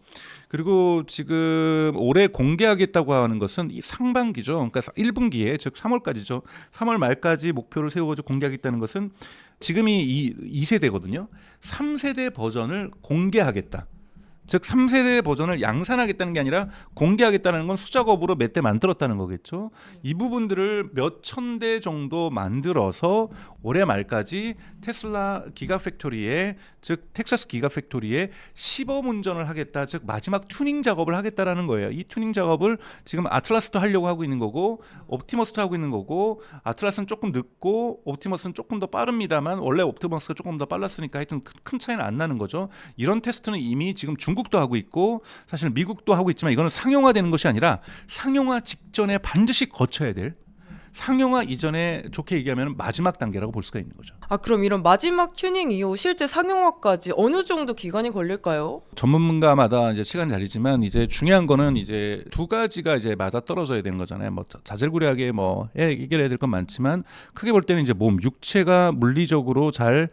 그리고 지금 올해 공개하겠다고 하는 것은 이 상반기죠. 그러니까 1분기에 즉 3월까지죠. 3월 말까지 목표를 세워가지고 공개하겠다는 것은 지금이 2세대거든요. 3세대 버전을 공개하겠다. 즉 3세대 버전을 양산하겠다는 게 아니라 공개하겠다는 건 수작업으로 몇 대 만들었다는 거겠죠. 이 부분들을 몇 천 대 정도 만들어서 올해 말까지 테슬라 기가팩토리에 즉 텍사스 기가팩토리에 시범 운전을 하겠다. 즉 마지막 튜닝 작업을 하겠다라는 거예요. 이 튜닝 작업을 지금 아틀라스도 하려고 하고 있는 거고 옵티머스도 하고 있는 거고 아틀라스는 조금 늦고 옵티머스는 조금 더 빠릅니다만 원래 옵티머스가 조금 더 빨랐으니까 하여튼 큰 차이는 안 나는 거죠. 이런 테스트는 이미 지금 중국도 하고 있고 사실 미국도 하고 있지만 이거는 상용화되는 것이 아니라 상용화 직전에 반드시 거쳐야 될 상용화 이전에 좋게 얘기하면 마지막 단계라고 볼 수가 있는 거죠. 그럼 이런 마지막 튜닝 이후 실제 상용화까지 어느 정도 기간이 걸릴까요? 전문가마다 이제 시간이 다르지만 이제 중요한 거는 이제 두 가지가 이제 맞아 떨어져야 되는 거잖아요. 뭐 자질구레하게 뭐 해결해야 될 건 많지만 크게 볼 때는 이제 몸 육체가 물리적으로 잘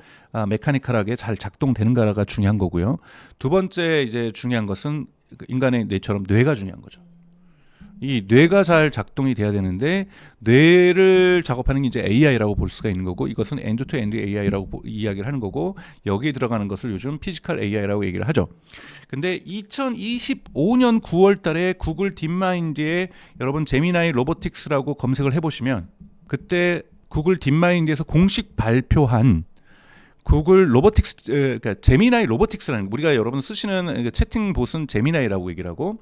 메카니컬하게 잘 작동되는가가 중요한 거고요. 두 번째 이제 중요한 것은 인간의 뇌처럼 뇌가 중요한 거죠. 이 뇌가 잘 작동이 돼야 되는데 뇌를 작업하는 게 이제 AI라고 볼 수가 있는 거고 이것은 엔드-투-엔드 AI라고 이야기를 하는 거고 여기에 들어가는 것을 요즘 피지컬 AI라고 얘기를 하죠. 근데 2025년 9월 달에 구글 딥마인드에 여러분 제미나이 로보틱스라고 검색을 해보시면 그때 구글 딥마인드에서 공식 발표한 구글 로보틱스, 그러니까 제미나이 로보틱스라는 우리가 여러분 쓰시는 채팅 봇은 제미나이라고 얘기를 하고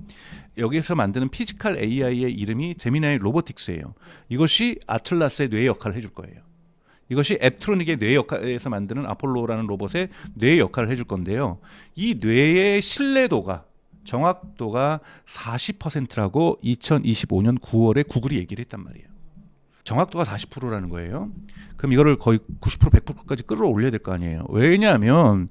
여기에서 만드는 피지컬 AI의 이름이 제미나이 로보틱스예요. 이것이 아틀라스의 뇌 역할을 해줄 거예요. 이것이 앱트로닉의 뇌 역할에서 만드는 아폴로라는 로봇의 뇌 역할을 해줄 건데요. 이 뇌의 신뢰도가 정확도가 40%라고 2025년 9월에 구글이 얘기를 했단 말이에요. 정확도가 40%라는 거예요. 그럼 이거를 거의 90% 100%까지 끌어올려야 될 거 아니에요. 왜냐하면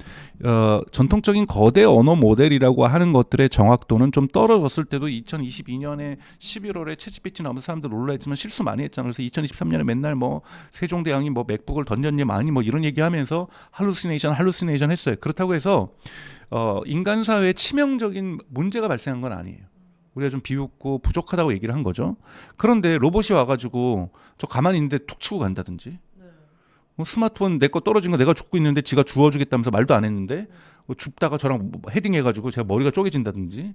전통적인 거대 언어 모델이라고 하는 것들의 정확도는 좀 떨어졌을 때도 2022년에 11월에 챗GPT 나오면서 사람들 놀라했지만 실수 많이 했잖아요. 그래서 2023년에 맨날 뭐 세종대왕이 뭐 맥북을 던졌니 많이 뭐 이런 얘기하면서 할루시네이션 했어요. 그렇다고 해서 인간 사회에 치명적인 문제가 발생한 건 아니에요. 우리가 좀 비웃고 부족하다고 얘기를 한 거죠. 그런데 로봇이 와가지고 저 가만히 있는데 툭 치고 간다든지 스마트폰 내 거 떨어진 거 내가 죽고 있는데 지가 주워주겠다면서 말도 안 했는데 줍다가 저랑 헤딩해가지고 제가 머리가 쪼개진다든지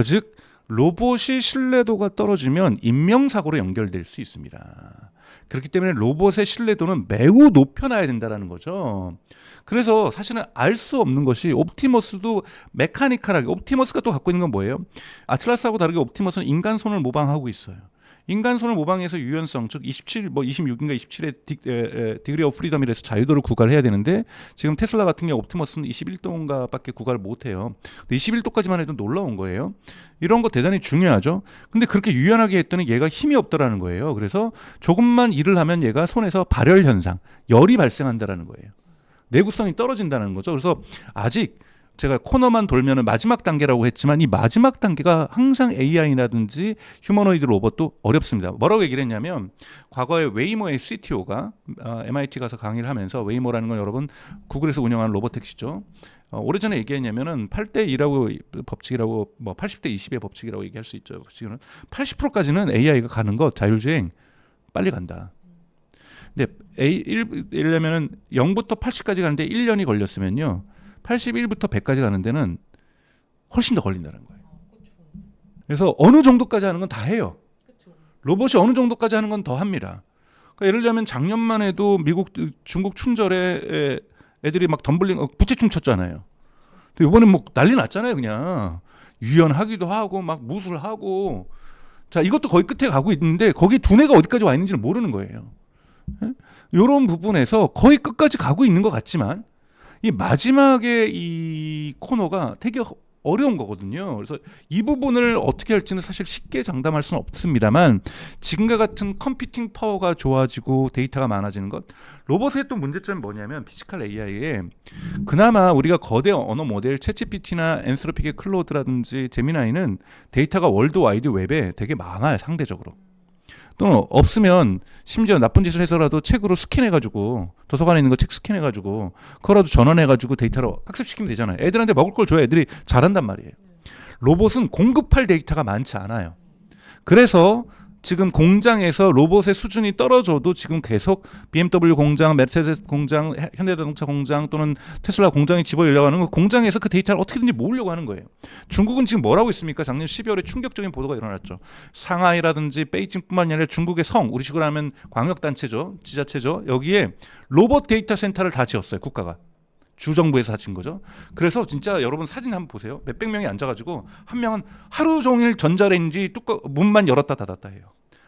즉 로봇이 신뢰도가 떨어지면 인명사고로 연결될 수 있습니다. 그렇기 때문에 로봇의 신뢰도는 매우 높여놔야 된다는 거죠. 그래서 사실은 알 수 없는 것이 옵티머스도 메카니컬하게 옵티머스가 또 갖고 있는 건 뭐예요? 아틀라스하고 다르게 옵티머스는 인간 손을 모방하고 있어요. 인간 손을 모방해서 유연성 즉 26인가 27의 디그리 오브 프리덤이라서 자유도를 구가를 해야 되는데 지금 테슬라 같은 경우 옵티머스는 21도인가밖에 구가를 못해요. 21도까지만 해도 놀라운 거예요. 이런 거 대단히 중요하죠. 근데 그렇게 유연하게 했더니 얘가 힘이 없더라는 거예요. 그래서 조금만 일을 하면 얘가 손에서 발열 현상, 열이 발생한다라는 거예요. 내구성이 떨어진다는 거죠. 그래서 아직 제가 코너만 돌면은 마지막 단계라고 했지만 이 마지막 단계가 항상 AI라든지 휴머노이드 로봇도 어렵습니다. 뭐라고 얘기를 했냐면 과거에 웨이모의 CTO가 MIT 가서 강의를 하면서 웨이모라는 건 여러분 구글에서 운영하는 로봇택시죠. 오래전에 얘기했냐면은 8대2라고 법칙이라고 뭐 80대 20의 법칙이라고 얘기할 수 있죠. 법칙은 80%까지는 AI가 가는 거 자율주행 빨리 간다. 근데 이러면은 0부터 80까지 가는데 1년이 걸렸으면요. 81부터 100까지 가는 데는 훨씬 더 걸린다는 거예요. 그래서 어느 정도까지 하는 건 다 해요. 로봇이 어느 정도까지 하는 건 더 합니다. 그러니까 예를 들면 작년만 해도 미국 중국 춘절에 애들이 막 덤블링 부채춤 췄잖아요. 근데 이번에 뭐 난리 났잖아요. 그냥 유연하기도 하고 막 무술하고 자 이것도 거의 끝에 가고 있는데 거기 두뇌가 어디까지 와 있는지를 모르는 거예요. 이런 부분에서 거의 끝까지 가고 있는 것 같지만 이 마지막에 이 코너가 되게 어려운 거거든요. 그래서 이 부분을 어떻게 할지는 사실 쉽게 장담할 수는 없습니다만 지금과 같은 컴퓨팅 파워가 좋아지고 데이터가 많아지는 것 로봇의 또 문제점이 뭐냐면 피지컬 AI에 그나마 우리가 거대 언어 모델 챗GPT나 엔스로픽의 클로드라든지 제미나이는 데이터가 월드와이드 웹에 되게 많아요. 상대적으로. 또는 없으면 심지어 나쁜 짓을 해서라도 책으로 스캔해가지고 도서관에 있는 거 책 스캔해가지고 그거라도 전환해가지고 데이터로 학습시키면 되잖아요. 애들한테 먹을 걸 줘야 애들이 잘한단 말이에요. 로봇은 공급할 데이터가 많지 않아요. 그래서 지금 공장에서 로봇의 수준이 떨어져도 지금 계속 BMW 공장, 메르세데스 공장, 현대자동차 공장 또는 테슬라 공장에 집어넣으려고 그 공장에서 그 데이터를 어떻게든지 모으려고 하는 거예요. 중국은 지금 뭐라고 있습니까? 작년 12월에 충격적인 보도가 일어났죠. 상하이라든지 베이징뿐만 아니라 중국의 성, 우리 식으로 하면 광역단체죠. 지자체죠. 여기에 로봇 데이터 센터를 다 지었어요. 국가가. 주정부에서 사진 거죠. 그래서 진짜 여러분 사진 한번 보세요. 몇백 명이 앉아가지고 한 명은 하루 종일 전자레인지 뚜껑 문만 열었다 닫았다 해요.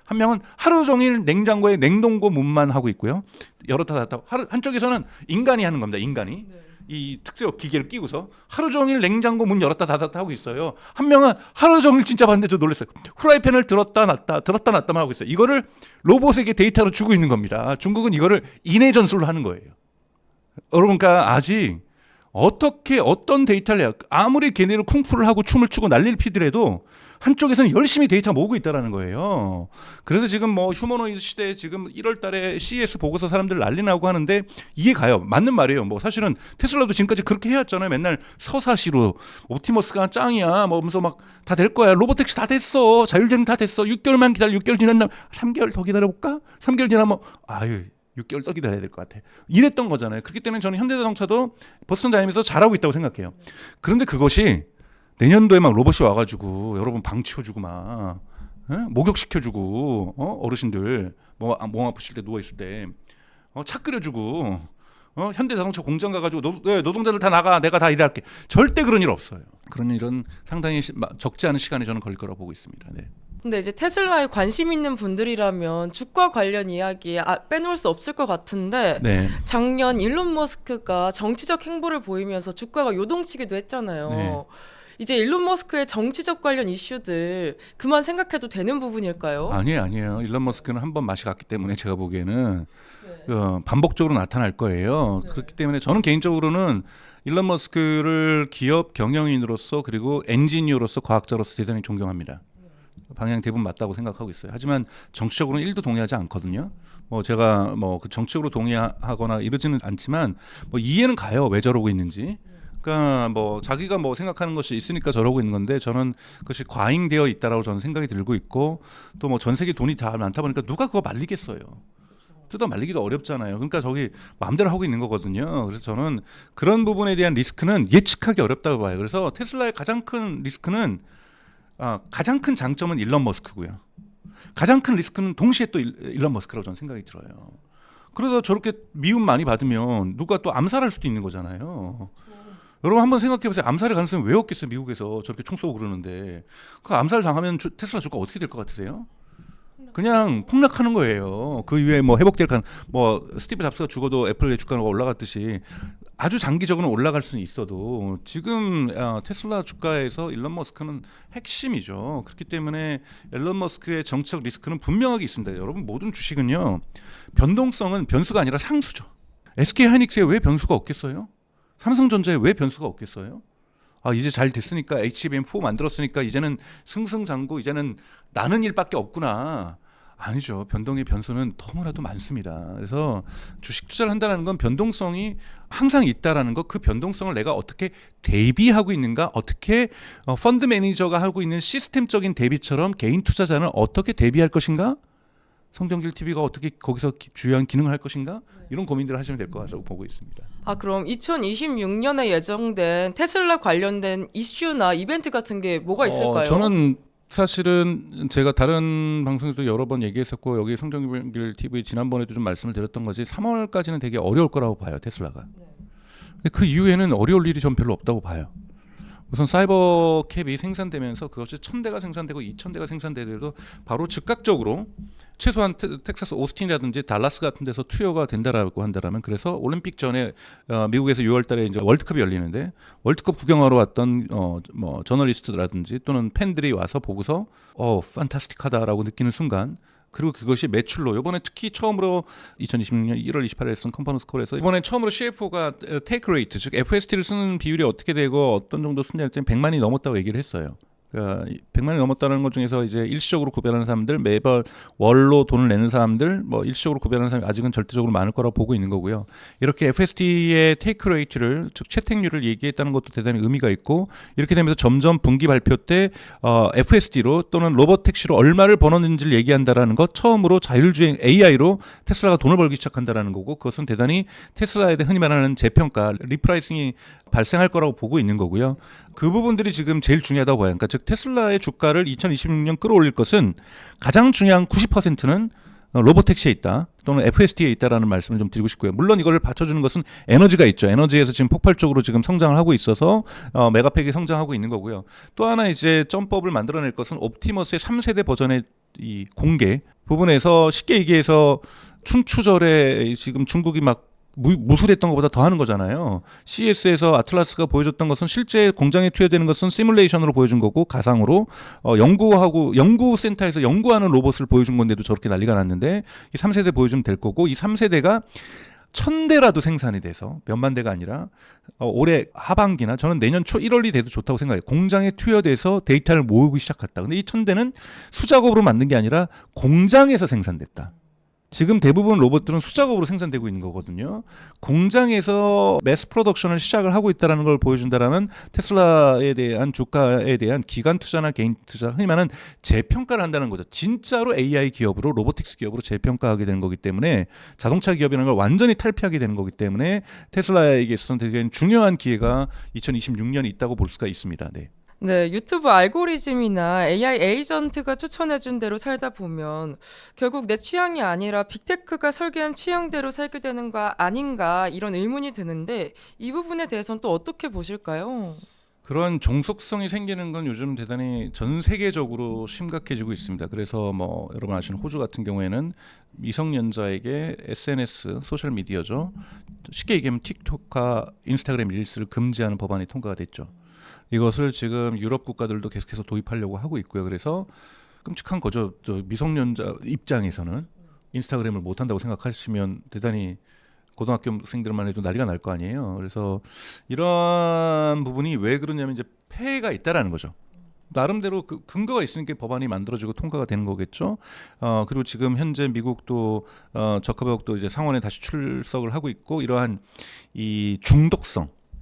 한 명은 하루 종일 냉장고에 냉동고 문만 하고 있고요. 열었다 닫았다. 한쪽에서는 인간이 하는 겁니다. 인간이. 이 특수 기계를 끼고서 하루 종일 냉장고 문 열었다 닫았다 하고 있어요. 한 명은 하루 종일 진짜 봤는데 저 놀랐어요. 프라이팬을 들었다 놨다만 하고 있어요. 이거를 로봇에게 데이터로 주고 있는 겁니다. 중국은 이거를 인해 전술로 하는 거예요. 여러분, 그러니까 아직 어떻게 어떤 데이터를 내요. 아무리 걔네를 쿵푸를 하고 춤을 추고 난리를 피더라도 한쪽에서는 열심히 데이터 모으고 있다라는 거예요. 그래서 지금 뭐 휴머노이드 시대에 지금 1월 달에 CES 보고서 사람들 난리 나고 하는데 이해 가요. 맞는 말이에요. 뭐 사실은 테슬라도 지금까지 그렇게 해왔잖아요. 맨날 서사시로 옵티머스가 짱이야. 뭐 하면서 막 다 될 거야. 로보택시 다 됐어. 자율주행 다 됐어. 6개월만 기다려. 6개월 지났나 3개월 더 기다려볼까? 3개월 지나면 아유 6개월 더 기다려야 될 것 같아. 이랬던 거잖아요. 그렇기 때문에 저는 현대자동차도 버스턴 다니면서 잘하고 있다고 생각해요. 그런데 그것이 내년도에 막 로봇이 와가지고 여러분 방 치워주고 막 목욕시켜주고 어르신들 몸 아프실 때 누워있을 때 차 끓여주고 현대자동차 공장 가가지고 노동자들 다 나가 내가 다 일할게. 절대 그런 일 없어요. 그런 일은 상당히 적지 않은 시간에 저는 걸릴 거라고 보고 있습니다. 네. 근데 이제 테슬라에 관심 있는 분들이라면 주가 관련 이야기 빼놓을 수 없을 것 같은데 네. 작년 일론 머스크가 정치적 행보를 보이면서 주가가 요동치기도 했잖아요. 네. 이제 일론 머스크의 정치적 관련 이슈들 그만 생각해도 되는 부분일까요? 아니에요. 일론 머스크는 한 번 맛이 갔기 때문에 제가 보기에는 반복적으로 나타날 거예요. 네. 그렇기 때문에 저는 개인적으로는 일론 머스크를 기업 경영인으로서 그리고 엔지니어로서 과학자로서 대단히 존경합니다. 방향 대부분 맞다고 생각하고 있어요. 하지만 정치적으로는 1도 동의하지 않거든요. 뭐 제가 뭐 그 정치적으로 동의하거나 이러지는 않지만 뭐 이해는 가요. 왜 저러고 있는지. 그러니까 뭐 자기가 뭐 생각하는 것이 있으니까 저러고 있는 건데 저는 그것이 과잉되어 있다라고 저는 생각이 들고 있고 또 뭐 전 세계 돈이 다 많다 보니까 누가 그거 말리겠어요. 뜯어 말리기도 어렵잖아요. 그러니까 저기 마음대로 하고 있는 거거든요. 그래서 저는 그런 부분에 대한 리스크는 예측하기 어렵다고 봐요. 그래서 테슬라의 가장 큰 리스크는 가장 큰 장점은 일론 머스크고요. 가장 큰 리스크는 동시에 또 일론 머스크라고 저는 생각이 들어요. 그러다 저렇게 미움 많이 받으면 누가 또 암살할 수도 있는 거잖아요. 여러분 한번 생각해보세요. 암살의 가능성이 왜 없겠어요? 미국에서 저렇게 총 쏘고 그러는데 그 암살 당하면 테슬라 주가 어떻게 될 것 같으세요? 그냥 폭락하는 거예요. 그 이후에 뭐 회복될 뭐 스티브 잡스가 죽어도 애플의 주가가 올라갔듯이 아주 장기적으로는 올라갈 수는 있어도 지금 테슬라 주가에서 일론 머스크는 핵심이죠. 그렇기 때문에 일론 머스크의 정책 리스크는 분명하게 있습니다. 여러분 모든 주식은요. 변동성은 변수가 아니라 상수죠. SK 하이닉스에 왜 변수가 없겠어요? 삼성전자에 왜 변수가 없겠어요? 이제 잘 됐으니까 HBM4 만들었으니까 이제는 승승장구 이제는 나는 일밖에 없구나. 아니죠. 변동의 변수는 너무나도 많습니다. 그래서 주식 투자를 한다는 건 변동성이 항상 있다라는 것, 그 변동성을 내가 어떻게 대비하고 있는가, 어떻게 펀드 매니저가 하고 있는 시스템적인 대비처럼 개인 투자자는 어떻게 대비할 것인가, 성정길 TV가 어떻게 거기서 주요한 기능을 할 것인가, 이런 고민들을 하시면 될 것 같다고 보고 있습니다. 그럼 2026년에 예정된 테슬라 관련된 이슈나 이벤트 같은 게 뭐가 있을까요? 저는 사실은 제가 다른 방송에도 여러 번 얘기했었고 여기 성정길 TV 지난번에도 좀 말씀을 드렸던 거지 3월까지는 되게 어려울 거라고 봐요 테슬라가. 근데 그 이후에는 어려울 일이 전 별로 없다고 봐요. 우선 사이버 캡이 생산되면서 그것이 1000대가 생산되고 2000대가 생산되더라도 바로 즉각적으로 최소한 텍사스 오스틴이라든지 달라스 같은 데서 투여가 된다라고 한다라면 그래서 올림픽 전에 미국에서 6월달에 이제 월드컵이 열리는데 월드컵 구경하러 왔던 뭐 저널리스트라든지 또는 팬들이 와서 보고서 판타스틱하다라고 느끼는 순간 그리고 그것이 매출로 이번에 특히 처음으로 2026년 1월 28일에 쓴 컨퍼런스 콜에서 이번에 처음으로 CFO가 테이크 레이트 즉 FST를 쓰는 비율이 어떻게 되고 어떤 정도 쓰냐 할 때 100만이 넘었다고 얘기를 했어요. 그러니까 100만이 넘었다는 것 중에서 이제 일시적으로 구별하는 사람들 매번 월로 돈을 내는 사람들 뭐 일시적으로 구별하는 사람이 아직은 절대적으로 많을 거라고 보고 있는 거고요. 이렇게 FST의 테이크 레이트를 즉 채택률을 얘기했다는 것도 대단히 의미가 있고 이렇게 되면서 점점 분기 발표 때 FSD로 또는 로봇 택시로 얼마를 버는지를 얘기한다라는 것 처음으로 자율주행 AI로 테슬라가 돈을 벌기 시작한다라는 거고 그것은 대단히 테슬라에 대한 흔히 말하는 재평가 리프라이싱이 발생할 거라고 보고 있는 거고요. 그 부분들이 지금 제일 중요하다고 봐요. 그러니까 즉 테슬라의 주가를 2026년 끌어올릴 것은 가장 중요한 90%는 로보택시에 있다 또는 FSD에 있다라는 말씀을 좀 드리고 싶고요. 물론 이거를 받쳐주는 것은 에너지가 있죠. 에너지에서 지금 폭발적으로 지금 성장을 하고 있어서 메가팩이 성장하고 있는 거고요. 또 하나 이제 점법을 만들어낼 것은 옵티머스의 3세대 버전의 이 공개 부분에서 쉽게 얘기해서 춘추절에 지금 중국이 막 무술했던 것보다 더 하는 거잖아요. CES에서 아틀라스가 보여줬던 것은 실제 공장에 투여되는 것은 시뮬레이션으로 보여준 거고 가상으로 연구센터에서 연구하는 로봇을 보여준 건데도 저렇게 난리가 났는데 이 3세대 보여주면 될 거고 이 3세대가 1000대라도 생산이 돼서 몇만 대가 아니라 올해 하반기나 저는 내년 초 1월이 돼도 좋다고 생각해요. 공장에 투여돼서 데이터를 모으기 시작했다. 근데 이 1000대는 수작업으로 만든 게 아니라 공장에서 생산됐다. 지금 대부분 로봇들은 수작업으로 생산되고 있는 거거든요. 공장에서 매스 프로덕션을 시작을 하고 있다는 걸 보여준다라면 테슬라에 대한 주가에 대한 기관 투자나 개인 투자 흔히 말하는 재평가를 한다는 거죠. 진짜로 AI 기업으로 로보틱스 기업으로 재평가하게 되는 거기 때문에 자동차 기업이라는 걸 완전히 탈피하게 되는 거기 때문에 테슬라에게 있어서는 되게 중요한 기회가 2026년에 있다고 볼 수가 있습니다. 네. 네, 유튜브 알고리즘이나 AI 에이전트가 추천해준 대로 살다 보면 결국 내 취향이 아니라 빅테크가 설계한 취향대로 살게 되는 거 아닌가 이런 의문이 드는데 이 부분에 대해서는 또 어떻게 보실까요? 그런 종속성이 생기는 건 요즘 대단히 전 세계적으로 심각해지고 있습니다. 그래서 뭐 여러분 아시는 호주 같은 경우에는 미성년자에게 SNS 소셜 미디어죠. 쉽게 얘기하면 틱톡과 인스타그램 릴스를 금지하는 법안이 통과가 됐죠. 이것을 지금 유럽 국가들도 계속해서 도입하려고 하고 있고요. 그래서 끔찍한 거죠. 저 미성년자 입장에서는 인스타그램을 못 한다고 생각하시면 대단히 고등학교생들만 해도 난리가 날 거 아니에요. 그래서 이러한 부분이 왜 그러냐면 이제 폐해가 있다라는 거죠. 나름대로 그 근거가 있으니까 법안이 만들어지고 통과가 되는 거겠죠. 그리고 지금 현재 미국도 저커버그도 이제 상원에 다시 출석을 하고 있고 이러한 이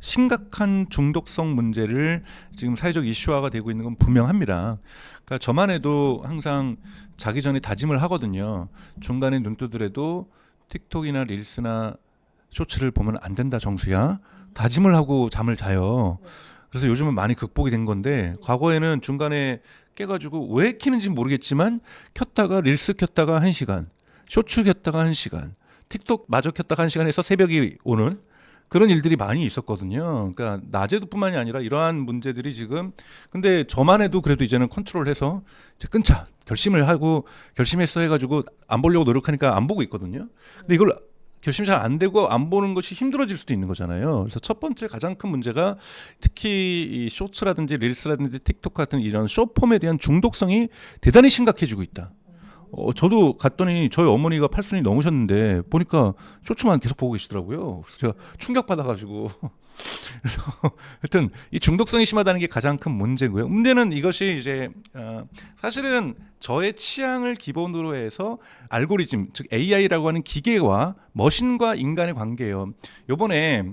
심각한 중독성 문제를 지금 사회적 이슈화가 되고 있는 건 분명합니다. 그러니까 저만 해도 항상 자기 전에 다짐을 하거든요. 중간에 눈 뜨더라도 틱톡이나 릴스나 쇼츠를 보면 안 된다 정수야. 다짐을 하고 잠을 자요. 그래서 요즘은 많이 극복이 된 건데 과거에는 중간에 깨가지고 왜 키는지 모르겠지만 켰다가 릴스 켰다가 1시간, 쇼츠 켰다가 1시간, 틱톡 마저 켰다가 1시간 해서 새벽이 오는 그런 일들이 많이 있었거든요. 그러니까 낮에도 뿐만이 아니라 이러한 문제들이 지금 근데 저만 해도 그래도 이제는 컨트롤해서 이제 끊자 결심을 하고 결심했어 해가지고 안 보려고 노력하니까 안 보고 있거든요. 근데 이걸 결심이 잘 안 되고 안 보는 것이 힘들어질 수도 있는 거잖아요. 그래서 첫 번째 가장 큰 문제가 특히 이 쇼츠라든지 릴스라든지 틱톡 같은 이런 숏폼에 대한 중독성이 대단히 심각해지고 있다. 저도 갔더니 저희 어머니가 팔순이 넘으셨는데 보니까 쇼츠만 계속 보고 계시더라고요. 그래서 제가 충격받아가지고 그래서 하여튼 이 중독성이 심하다는 게 가장 큰 문제고요. 문제는 이것이 이제 사실은 저의 취향을 기본으로 해서 알고리즘 즉 AI라고 하는 기계와 머신과 인간의 관계예요. 요번에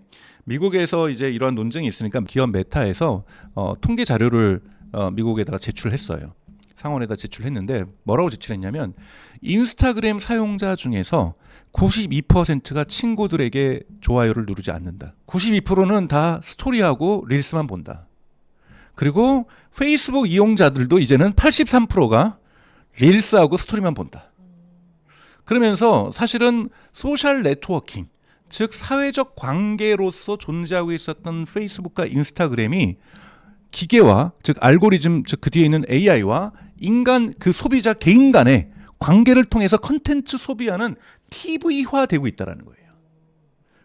미국에서 이제 이러한 논쟁이 있으니까 기업 메타에서 통계 자료를 미국에다가 제출했어요. 상원에다 제출했는데 뭐라고 제출했냐면 인스타그램 사용자 중에서 92%가 친구들에게 좋아요를 누르지 않는다. 92%는 다 스토리하고 릴스만 본다. 그리고 페이스북 이용자들도 이제는 83%가 릴스하고 스토리만 본다. 그러면서 사실은 소셜 네트워킹, 즉 사회적 관계로서 존재하고 있었던 페이스북과 인스타그램이 기계와 즉 알고리즘, 즉 그 뒤에 있는 AI와 인간 그 소비자 개인 간의 관계를 통해서 컨텐츠 소비하는 TV화되고 있다는 거예요.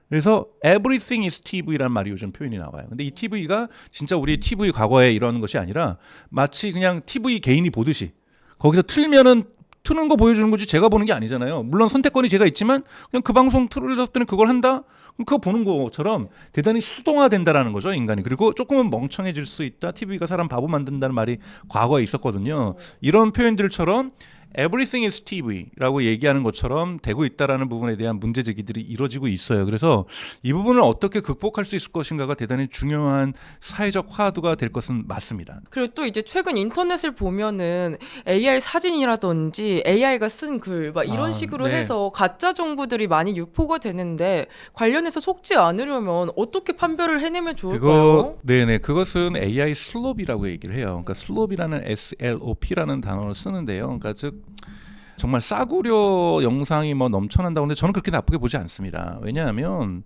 그래서 everything is TV라는 말이 요즘 표현이 나와요. 근데 이 TV가 진짜 우리 TV 과거에 이런 것이 아니라 마치 그냥 TV 개인이 보듯이 거기서 틀면은 트는 거 보여주는 거지 제가 보는 게 아니잖아요. 물론 선택권이 제가 있지만 그냥 그 방송 틀었더니 그걸 한다? 그럼 그거 보는 것처럼 대단히 수동화된다라는 거죠, 인간이. 그리고 조금은 멍청해질 수 있다. TV가 사람 바보 만든다는 말이 과거에 있었거든요. 이런 표현들처럼 everything is TV라고 얘기하는 것처럼 되고 있다라는 부분에 대한 문제 제기들이 이루어지고 있어요. 그래서 이 부분을 어떻게 극복할 수 있을 것인가가 대단히 중요한 사회적 화두가 될 것은 맞습니다. 그리고 또 이제 최근 인터넷을 보면은 AI 사진이라든지 AI가 쓴 글 막 이런 식으로 네. 해서 가짜 정보들이 많이 유포가 되는데 관련해서 속지 않으려면 어떻게 판별을 해내면 좋을까요? 네네, 그것은 AI 슬롭이라고 얘기를 해요. 그러니까 슬롭이라는 SLOP라는 단어를 쓰는데요. 그러니까 즉 정말 싸구려 영상이 뭐 넘쳐난다고 하는데 저는 그렇게 나쁘게 보지 않습니다. 왜냐하면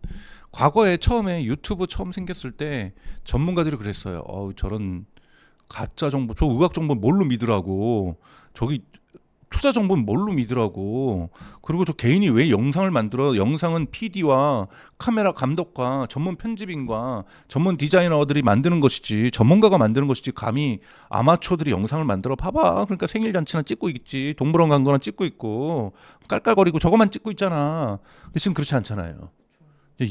과거에 처음에 유튜브 처음 생겼을 때 전문가들이 그랬어요. 저런 가짜 정보, 저 의학 정보 뭘로 믿으라고, 저기 투자 정보는 뭘로 믿으라고, 그리고 저 개인이 왜 영상을 만들어, 영상은 PD와 카메라 감독과 전문 편집인과 전문 디자이너들이 만드는 것이지 전문가가 만드는 것이지 감히 아마추어들이 영상을 만들어 봐봐. 그러니까 생일 잔치나 찍고 있지, 동물원 간 거나 찍고 있고 깔깔거리고 저거만 찍고 있잖아. 근데 지금 그렇지 않잖아요.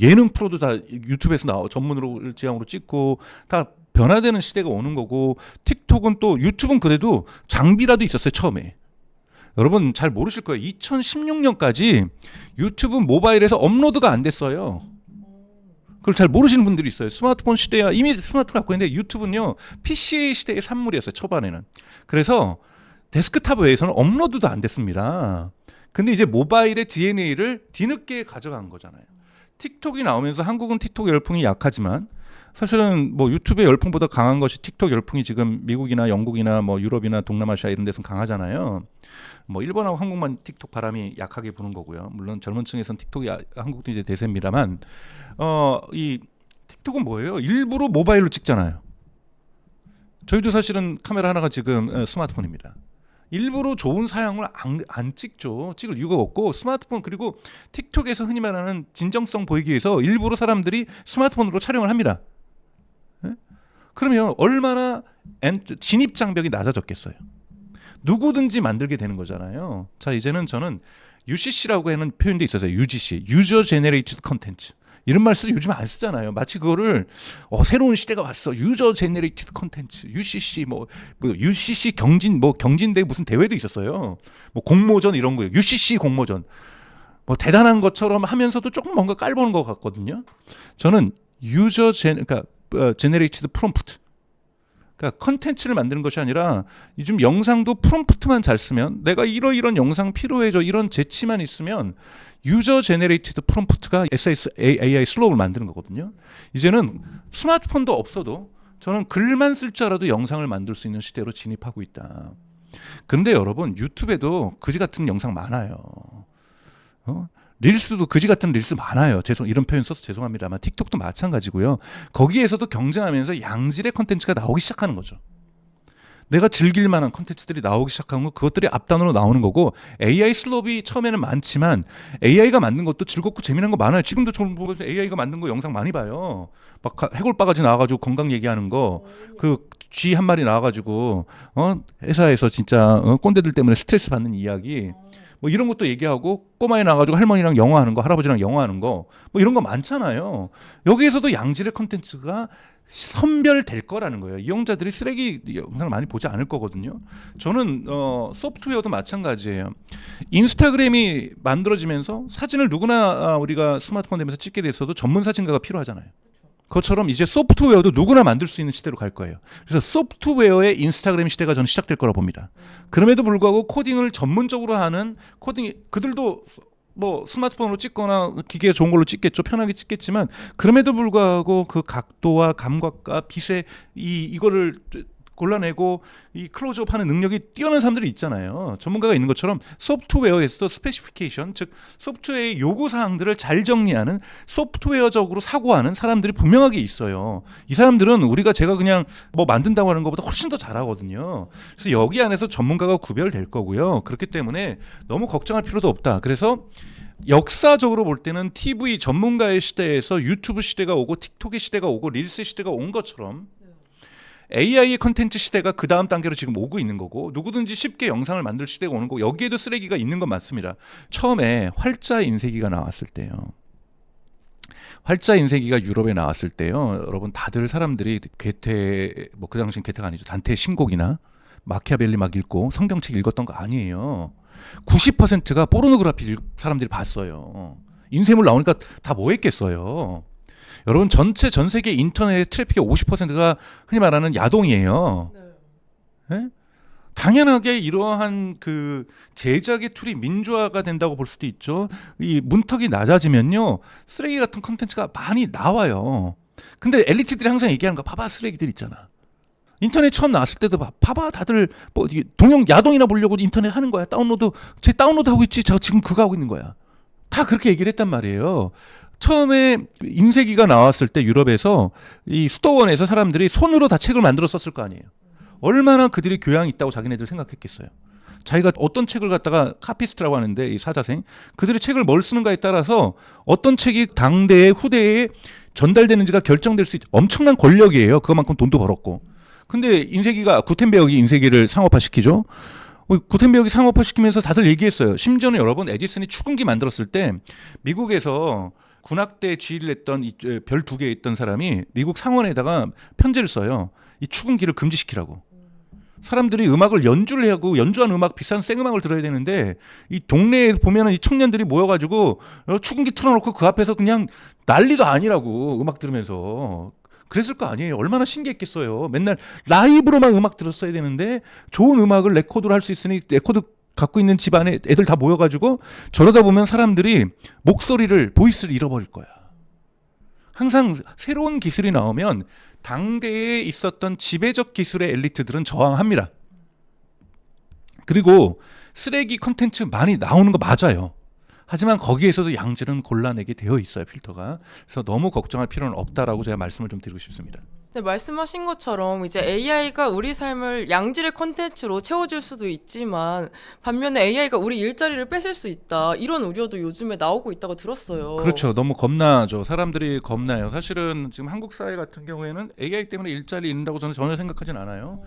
예능 프로도 다 유튜브에서 나와 전문으로 지향으로 찍고 다 변화되는 시대가 오는 거고, 틱톡은 또 유튜브는 그래도 장비라도 있었어요 처음에. 여러분 잘 모르실 거예요. 2016년까지 유튜브 모바일에서 업로드가 안 됐어요. 그걸 잘 모르시는 분들이 있어요. 스마트폰 시대야 이미 스마트폰 갖고 있는데 유튜브는요 PC 시대의 산물이었어요 초반에는. 그래서 데스크탑 외에서는 업로드도 안 됐습니다. 근데 이제 모바일의 DNA를 뒤늦게 가져간 거잖아요. 틱톡이 나오면서 한국은 틱톡 열풍이 약하지만 사실은 뭐 유튜브의 열풍보다 강한 것이 틱톡 열풍이 지금 미국이나 영국이나 뭐 유럽이나 동남아시아 이런 데서는 강하잖아요. 뭐 일본하고 한국만 틱톡 바람이 약하게 부는 거고요. 물론 젊은 층에서는 틱톡이 한국도 이제 대세입니다만 이 틱톡은 뭐예요? 일부러 모바일로 찍잖아요. 저희도 사실은 카메라 하나가 지금 스마트폰입니다. 일부러 좋은 사양을 안 찍죠. 찍을 이유가 없고 스마트폰, 그리고 틱톡에서 흔히 말하는 진정성 보이기 위해서 일부러 사람들이 스마트폰으로 촬영을 합니다. 그러면 얼마나 진입 장벽이 낮아졌겠어요. 누구든지 만들게 되는 거잖아요. 자, 이제는 저는 UCC라고 하는 표현도 있었어요. UGC, User Generated Content. 이런 말 요즘 안 쓰잖아요. 마치 그거를 새로운 시대가 왔어. User Generated Content, UCC 뭐 UCC 경진대 무슨 대회도 있었어요. 뭐 공모전 이런 거예요. UCC 공모전. 뭐 대단한 것처럼 하면서도 조금 뭔가 깔보는 것 같거든요. 저는 그러니까 Generated Prompt. 그러니까 컨텐츠를 만드는 것이 아니라 요즘 영상도 프롬프트만 잘 쓰면, 내가 이런 영상 필요해져 이런 재치만 있으면 유저 제네레이티드 프롬프트가 AI 슬로우를 만드는 거거든요. 이제는 스마트폰도 없어도 저는 글만 쓸 줄 알아도 영상을 만들 수 있는 시대로 진입하고 있다. 그런데 여러분 유튜브에도 그지 같은 영상 많아요. 릴스도 그지 같은 릴스 많아요. 이런 표현 써서 죄송합니다만 틱톡도 마찬가지고요. 거기에서도 경쟁하면서 양질의 컨텐츠가 나오기 시작하는 거죠. 내가 즐길 만한 컨텐츠들이 나오기 시작하는 거, 그것들이 앞단으로 나오는 거고, AI 슬롭이 처음에는 많지만 AI가 만든 것도 즐겁고 재미난 거 많아요. 지금도 저는 보면서 AI가 만든 거 영상 많이 봐요. 막 해골바가지 나와가지고 건강 얘기하는 거, 그 쥐 한 마리 나와가지고 회사에서 진짜 꼰대들 때문에 스트레스 받는 이야기, 뭐 이런 것도 얘기하고, 꼬마에 나가지고 할머니랑 영화하는 거, 할아버지랑 영화하는 거, 뭐 이런 거 많잖아요. 여기에서도 양질의 컨텐츠가 선별될 거라는 거예요. 이용자들이 쓰레기 영상을 많이 보지 않을 거거든요. 저는 소프트웨어도 마찬가지예요. 인스타그램이 만들어지면서 사진을 누구나 우리가 스마트폰 되면서 찍게 됐어도 전문 사진가가 필요하잖아요. 그것처럼 이제 소프트웨어도 누구나 만들 수 있는 시대로 갈 거예요. 그래서 소프트웨어의 인스타그램 시대가 저는 시작될 거라 봅니다. 그럼에도 불구하고 코딩을 전문적으로 하는 그들도 뭐 스마트폰으로 찍거나 기계가 좋은 걸로 찍겠죠. 편하게 찍겠지만 그럼에도 불구하고 그 각도와 감각과 빛의 이거를 골라내고 이 클로즈업하는 능력이 뛰어난 사람들이 있잖아요. 전문가가 있는 것처럼 소프트웨어에서 스페시피케이션, 즉 소프트웨어의 요구 사항들을 잘 정리하는 소프트웨어적으로 사고하는 사람들이 분명하게 있어요. 이 사람들은 제가 그냥 뭐 만든다고 하는 것보다 훨씬 더 잘하거든요. 그래서 여기 안에서 전문가가 구별될 거고요. 그렇기 때문에 너무 걱정할 필요도 없다. 그래서 역사적으로 볼 때는 TV 전문가의 시대에서 유튜브 시대가 오고 틱톡의 시대가 오고 릴스 시대가 온 것처럼 AI의 컨텐츠 시대가 그 다음 단계로 지금 오고 있는 거고, 누구든지 쉽게 영상을 만들 시대가 오는 거고, 여기에도 쓰레기가 있는 건 맞습니다. 처음에 활자 인쇄기가 나왔을 때요. 활자 인쇄기가 유럽에 나왔을 때요. 여러분 다들 사람들이 괴테, 뭐 그 당시엔 괴테가 아니죠. 단테의 신곡이나 마키아벨리 막 읽고 성경책 읽었던 거 아니에요. 90%가 포르노그래피 사람들이 봤어요. 인쇄물 나오니까 다 뭐 했겠어요. 여러분 전 세계 인터넷 트래픽의 50%가 흔히 말하는 야동이에요. 네? 당연하게 이러한 그 제작의 툴이 민주화가 된다고 볼 수도 있죠. 이 문턱이 낮아지면요, 쓰레기 같은 컨텐츠가 많이 나와요. 근데 엘리트들이 항상 얘기하는 거 봐봐, 쓰레기들 있잖아. 인터넷 처음 나왔을 때도 봐봐, 다들 뭐 이게 동영 야동이나 보려고 인터넷 하는 거야. 다운로드 하고 있지. 저 지금 그거 하고 있는 거야. 다 그렇게 얘기를 했단 말이에요. 처음에 인쇄기가 나왔을 때 유럽에서 이 수도원에서 사람들이 손으로 다 책을 만들어 썼을 거 아니에요. 얼마나 그들이 교양이 있다고 자기네들 생각했겠어요. 자기가 어떤 책을 갖다가 카피스트라고 하는데, 이 사자생, 그들이 책을 뭘 쓰는가에 따라서 어떤 책이 당대에 후대에 전달되는지가 결정될 수 있죠. 엄청난 권력이에요. 그만큼 돈도 벌었고. 근데 인쇄기가, 구텐베어기 인쇄기를 상업화시키죠. 구텐베어기 상업화시키면서 다들 얘기했어요. 심지어는 여러분, 에디슨이 축음기 만들었을 때 미국에서 군악대에 지휘를 했던 별 2개 있던 사람이 미국 상원에다가 편지를 써요. 이 축음기를 금지시키라고. 사람들이 음악을 연주를 하고, 연주한 음악, 비싼 생음악을 들어야 되는데, 이 동네에 보면은 이 청년들이 모여가지고 축음기 틀어놓고 그 앞에서 그냥 난리도 아니라고 음악 들으면서 그랬을 거 아니에요. 얼마나 신기했겠어요. 맨날 라이브로만 음악 들었어야 되는데 좋은 음악을 레코드로 할 수 있으니 레코드 갖고 있는 집안에 애들 다 모여가지고 저러다 보면 사람들이 보이스를 잃어버릴 거야. 항상 새로운 기술이 나오면 당대에 있었던 지배적 기술의 엘리트들은 저항합니다. 그리고 쓰레기 컨텐츠 많이 나오는 거 맞아요. 하지만 거기에서도 양질은 골라내게 되어 있어요, 필터가. 그래서 너무 걱정할 필요는 없다라고 제가 말씀을 좀 드리고 싶습니다. 네, 말씀하신 것처럼 이제 AI가 우리 삶을 양질의 콘텐츠로 채워줄 수도 있지만, 반면에 AI가 우리 일자리를 뺏을 수 있다, 이런 우려도 요즘에 나오고 있다고 들었어요. 그렇죠. 너무 겁나죠. 사람들이 겁나요. 사실은 지금 한국 사회 같은 경우에는 AI 때문에 일자리 잃는다고 저는 전혀 생각하진 않아요.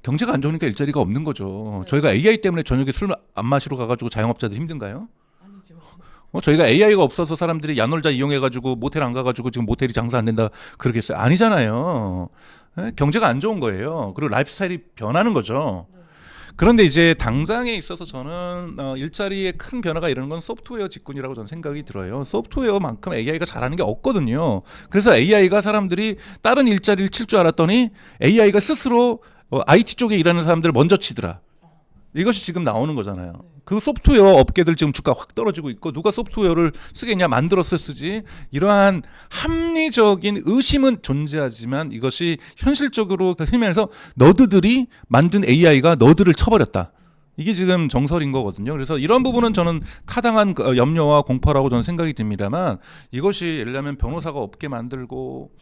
경제가 안 좋으니까 일자리가 없는 거죠. 저희가 AI 때문에 저녁에 술 안 마시러 가가지고 자영업자들 힘든가요? 아니죠. 저희가 AI가 없어서 사람들이 야놀자 이용해가지고 모텔 안 가가지고 지금 모텔이 장사 안 된다 그러겠어요? 아니잖아요. 경제가 안 좋은 거예요. 그리고 라이프 스타일이 변하는 거죠. 그런데 이제 당장에 있어서 저는 일자리의 큰 변화가 이르는 건 소프트웨어 직군이라고 저는 생각이 들어요. 소프트웨어만큼 AI가 잘하는 게 없거든요. 그래서 AI가 사람들이 다른 일자리를 칠 줄 알았더니 AI가 스스로 IT 쪽에 일하는 사람들을 먼저 치더라. 이것이 지금 나오는 거잖아요. 그 소프트웨어 업계들 지금 주가 확 떨어지고 있고, 누가 소프트웨어를 쓰겠냐, 만들어서 쓰지. 이러한 합리적인 의심은 존재하지만 이것이 현실적으로 힘에서 너드들이 만든 AI가 너드를 쳐버렸다. 이게 지금 정설인 거거든요. 그래서 이런 부분은 저는 타당한 염려와 공포라고 저는 생각이 듭니다만, 이것이 예를 들면 변호사가 없게 만들고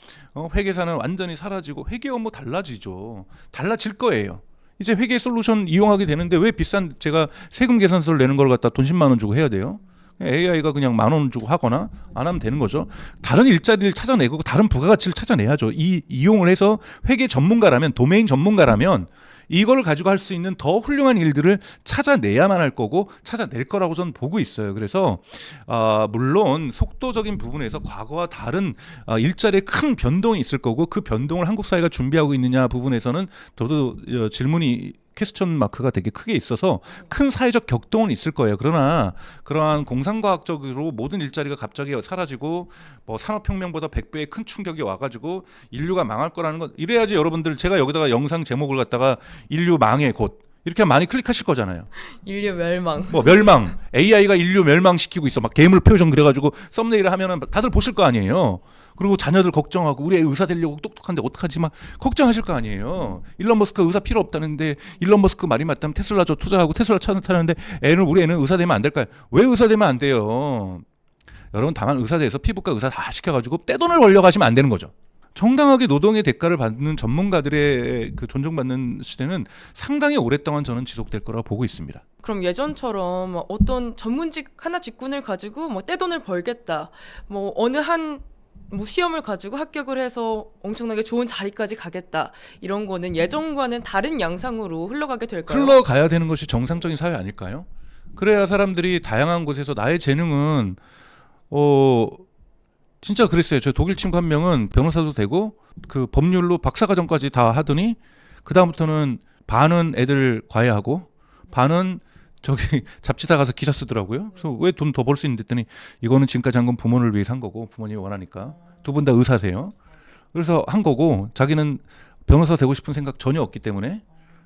회계사는 완전히 사라지고, 회계 업무 달라지죠. 달라질 거예요. 이제 회계 솔루션 이용하게 되는데 왜 비싼, 제가 세금 계산서를 내는 걸 갖다 돈 10만 원 주고 해야 돼요? AI가 그냥 10,000원 주고 하거나 안 하면 되는 거죠. 다른 일자리를 찾아내고 다른 부가가치를 찾아내야죠. 이용을 해서 회계 전문가라면, 도메인 전문가라면 이걸 가지고 할 수 있는 더 훌륭한 일들을 찾아내야만 할 거고 찾아낼 거라고 저는 보고 있어요. 그래서 물론 속도적인 부분에서 과거와 다른 일자리에 큰 변동이 있을 거고, 그 변동을 한국 사회가 준비하고 있느냐 부분에서는 저도 질문이 퀘스천 마크가 되게 크게 있어서 큰 사회적 격동은 있을 거예요. 그러나 그러한 공상과학적으로 모든 일자리가 갑자기 사라지고 뭐 산업혁명보다 100배의 큰 충격이 와가지고 인류가 망할 거라는 건, 이래야지 여러분들, 제가 여기다가 영상 제목을 갖다가 인류 망해 곧, 이렇게 하면 많이 클릭하실 거잖아요. 인류 멸망. 뭐 멸망, AI가 인류 멸망시키고 있어. 막 괴물 표정 그래가지고 썸네일을 하면은 다들 보실 거 아니에요. 그리고 자녀들 걱정하고 우리 애 의사 되려고 똑똑한데 어떡하지 막 걱정하실 거 아니에요. 일론 머스크 의사 필요 없다는데 일론 머스크 말이 맞다면 테슬라 저 투자하고 테슬라 차 타는데 우리 애는 의사 되면 안 될까요? 왜 의사 되면 안 돼요? 여러분 다만 의사 돼서 피부과 의사 다 시켜가지고 떼돈을 벌려 가시면 안 되는 거죠. 정당하게 노동의 대가를 받는 전문가들의 그 존중받는 시대는 상당히 오랫동안 저는 지속될 거라고 보고 있습니다. 그럼 예전처럼 어떤 전문직 하나 직군을 가지고 뭐 떼돈을 벌겠다. 뭐 어느 한 뭐 시험을 가지고 합격을 해서 엄청나게 좋은 자리까지 가겠다. 이런 거는 예전과는 다른 양상으로 흘러가게 될까요? 흘러가야 되는 것이 정상적인 사회 아닐까요? 그래야 사람들이 다양한 곳에서 나의 재능은 진짜 그랬어요. 저 독일 친구 한 명은 변호사도 되고 그 법률로 박사과정까지 다 하더니 그 다음부터는 반은 애들 과외하고 반은 저기 잡지사 가서 기사 쓰더라고요. 그래서 왜 돈 더 벌 수 있는데 했더니 이거는 지금까지 한 건 부모를 위해서 한 거고 부모님이 원하니까 두 분 다 의사세요. 그래서 한 거고 자기는 변호사 되고 싶은 생각 전혀 없기 때문에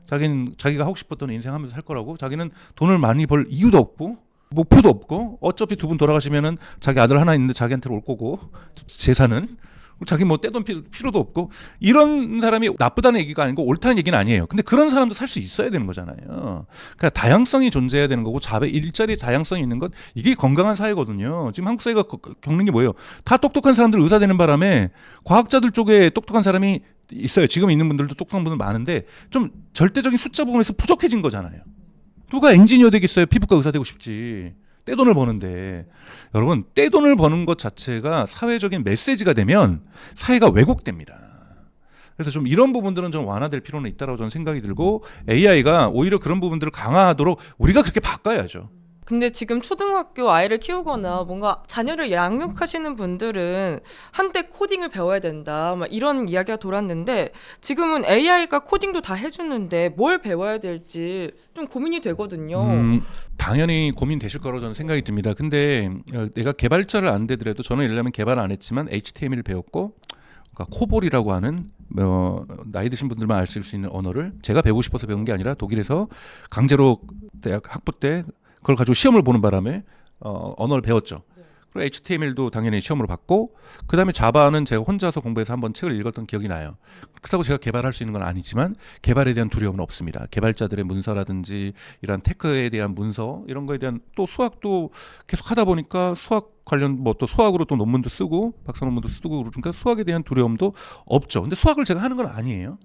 자기가 하고 싶었던 인생 하면서 할 거라고 자기는 돈을 많이 벌 이유도 없고 목표도 없고 어차피 두 분 돌아가시면은 자기 아들 하나 있는데 자기한테 올 거고 재산은 자기 뭐 떼돈 필요도 없고 이런 사람이 나쁘다는 얘기가 아니고 옳다는 얘기는 아니에요. 근데 그런 사람도 살 수 있어야 되는 거잖아요. 그러니까 다양성이 존재해야 되는 거고 일자리 다양성이 있는 것 이게 건강한 사회거든요. 지금 한국 사회가 겪는 게 뭐예요? 다 똑똑한 사람들 의사 되는 바람에 과학자들 쪽에 똑똑한 사람이 있어요. 지금 있는 분들도 똑똑한 분들 많은데 좀 절대적인 숫자 부분에서 부족해진 거잖아요. 누가 엔지니어 되겠어요? 피부과 의사 되고 싶지. 떼돈을 버는데 여러분 떼돈을 버는 것 자체가 사회적인 메시지가 되면 사회가 왜곡됩니다. 그래서 좀 이런 부분들은 좀 완화될 필요는 있다고 저는 생각이 들고 AI가 오히려 그런 부분들을 강화하도록 우리가 그렇게 바꿔야죠. 근데 지금 초등학교 아이를 키우거나 뭔가 자녀를 양육하시는 분들은 한때 코딩을 배워야 된다 막 이런 이야기가 돌았는데 지금은 AI가 코딩도 다 해주는데 뭘 배워야 될지 좀 고민이 되거든요. 당연히 고민되실 거라고 저는 생각이 듭니다. 근데 내가 개발자를 안 되더라도 저는 예를 들면 개발을 안 했지만 HTML을 배웠고 그러니까 코볼이라고 하는 나이 드신 분들만 알 수 있는 언어를 제가 배우고 싶어서 배운 게 아니라 독일에서 강제로 대학 학부 때 그걸 가지고 시험을 보는 바람에 언어를 배웠죠. 그리고 HTML도 당연히 시험으로 받고 그다음에 자바는 제가 혼자서 공부해서 한번 책을 읽었던 기억이 나요. 그렇다고 제가 개발할 수 있는 건 아니지만 개발에 대한 두려움은 없습니다. 개발자들의 문서라든지 이런 테크에 대한 문서 이런 거에 대한 또 수학도 계속 하다 보니까 수학 관련 뭐 또 수학으로 또 논문도 쓰고 박사 논문도 쓰고 그러니까 수학에 대한 두려움도 없죠. 근데 수학을 제가 하는 건 아니에요.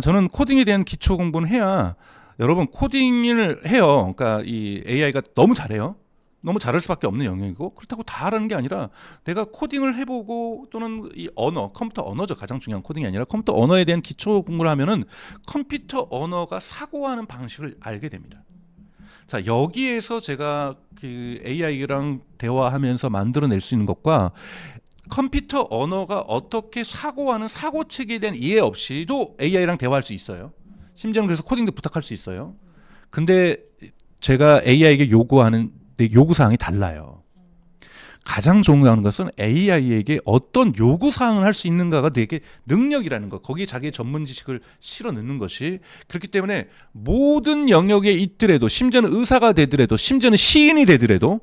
저는 코딩에 대한 기초 공부는 해야 여러분 코딩을 해요. 그러니까 이 AI가 너무 잘해요. 너무 잘할 수밖에 없는 영역이고 그렇다고 다 하라는 게 아니라 내가 코딩을 해보고 또는 이 언어, 컴퓨터 언어죠. 가장 중요한 코딩이 아니라 컴퓨터 언어에 대한 기초 공부를 하면은 컴퓨터 언어가 사고하는 방식을 알게 됩니다. 자 여기에서 제가 그 AI랑 대화하면서 만들어낼 수 있는 것과 컴퓨터 언어가 어떻게 사고하는 사고체계에 대한 이해 없이도 AI랑 대화할 수 있어요. 심지어는 그래서 코딩도 부탁할 수 있어요. 근데 제가 AI에게 요구하는 요구사항이 달라요. 가장 중요한 것은 AI에게 어떤 요구사항을 할 수 있는가가 되게 능력이라는 것. 거기에 자기의 전문 지식을 실어 넣는 것이 그렇기 때문에 모든 영역에 있더라도 심지어는 의사가 되더라도 심지어는 시인이 되더라도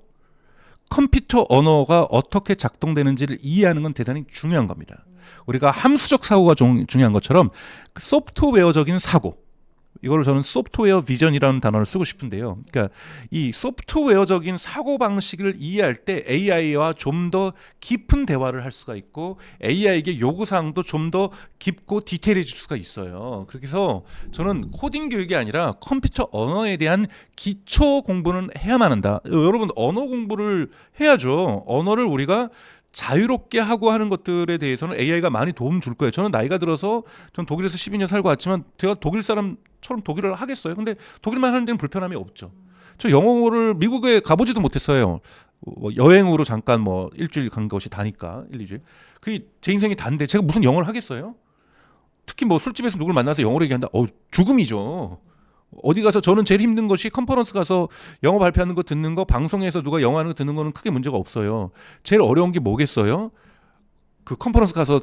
컴퓨터 언어가 어떻게 작동되는지를 이해하는 건 대단히 중요한 겁니다. 우리가 함수적 사고가 중요한 것처럼 소프트웨어적인 사고 이걸 저는 소프트웨어 비전이라는 단어를 쓰고 싶은데요. 그러니까 이 소프트웨어적인 사고 방식을 이해할 때 AI와 좀 더 깊은 대화를 할 수가 있고 AI에게 요구 사항도 좀 더 깊고 디테일해질 수가 있어요. 그렇게 해서 저는 코딩 교육이 아니라 컴퓨터 언어에 대한 기초 공부는 해야만 한다. 여러분 언어 공부를 해야죠. 언어를 우리가 자유롭게 하고 하는 것들에 대해서는 AI가 많이 도움 줄 거예요. 저는 나이가 들어서 전 독일에서 12년 살고 왔지만 제가 독일 사람처럼 독일어를 하겠어요. 근데 독일만 하는 데는 불편함이 없죠. 저 영어를 미국에 가보지도 못했어요. 여행으로 잠깐 뭐 일주일 간 것이 다니까 1-2주일. 그게 제 인생이 단데 제가 무슨 영어를 하겠어요? 특히 뭐 술집에서 누굴 만나서 영어로 얘기한다. 죽음이죠. 어디 가서 저는 제일 힘든 것이 컨퍼런스 가서 영어 발표하는 거 듣는 거 방송에서 누가 영어 하는 거 듣는 거는 크게 문제가 없어요. 제일 어려운 게 뭐겠어요? 그 컨퍼런스 가서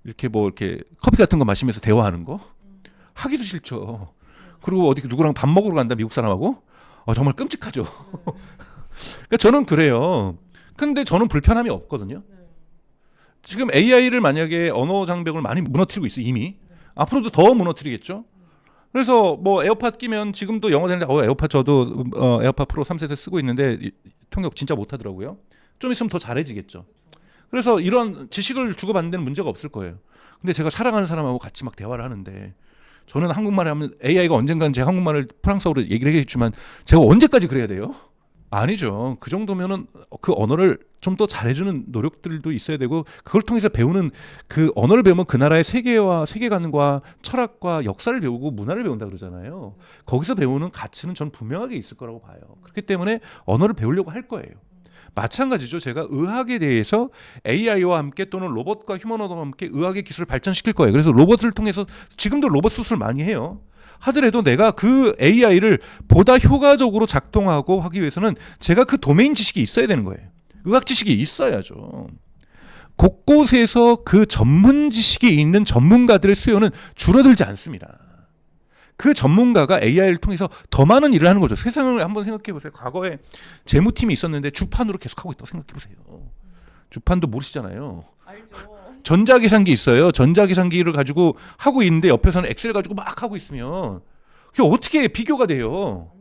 이렇게 커피 같은 거 마시면서 대화하는 거 하기도 싫죠. 그리고 어디 누구랑 밥 먹으러 간다 미국 사람하고 정말 끔찍하죠. 그러니까 저는 그래요. 근데 저는 불편함이 없거든요. 지금 AI를 만약에 언어 장벽을 많이 무너뜨리고 있어 이미. 앞으로도 더 무너뜨리겠죠. 그래서 뭐 에어팟 끼면 지금도 영어 되는데 에어팟 저도 에어팟 프로 3세대 쓰고 있는데 통역 진짜 못하더라고요. 좀 있으면 더 잘해지겠죠. 그래서 이런 지식을 주고받는 데는 문제가 없을 거예요. 근데 제가 사랑하는 사람하고 같이 막 대화를 하는데 저는 한국말을 하면 AI가 언젠가는 제 한국말을 프랑스어로 얘기를 해야겠지만 제가 언제까지 그래야 돼요? 아니죠. 그 정도면은 그 언어를 좀 더 잘해주는 노력들도 있어야 되고 그걸 통해서 배우는 그 언어를 배우면 그 나라의 세계와 세계관과 철학과 역사를 배우고 문화를 배운다 그러잖아요. 거기서 배우는 가치는 전 분명하게 있을 거라고 봐요. 그렇기 때문에 언어를 배우려고 할 거예요. 마찬가지죠. 제가 의학에 대해서 AI와 함께 또는 로봇과 휴머노드와 함께 의학의 기술을 발전시킬 거예요. 그래서 로봇을 통해서 지금도 로봇 수술 많이 해요. 하더라도 내가 그 AI를 보다 효과적으로 작동하고 하기 위해서는 제가 그 도메인 지식이 있어야 되는 거예요. 의학 지식이 있어야죠. 곳곳에서 그 전문 지식이 있는 전문가들의 수요는 줄어들지 않습니다. 그 전문가가 AI를 통해서 더 많은 일을 하는 거죠. 세상을 한번 생각해 보세요. 과거에 재무팀이 있었는데 주판으로 계속하고 있다고 생각해 보세요. 주판도 모르시잖아요. 알죠. 전자계산기 있어요. 전자계산기를 가지고 하고 있는데 옆에서는 엑셀 가지고 막 하고 있으면 그게 어떻게 비교가 돼요?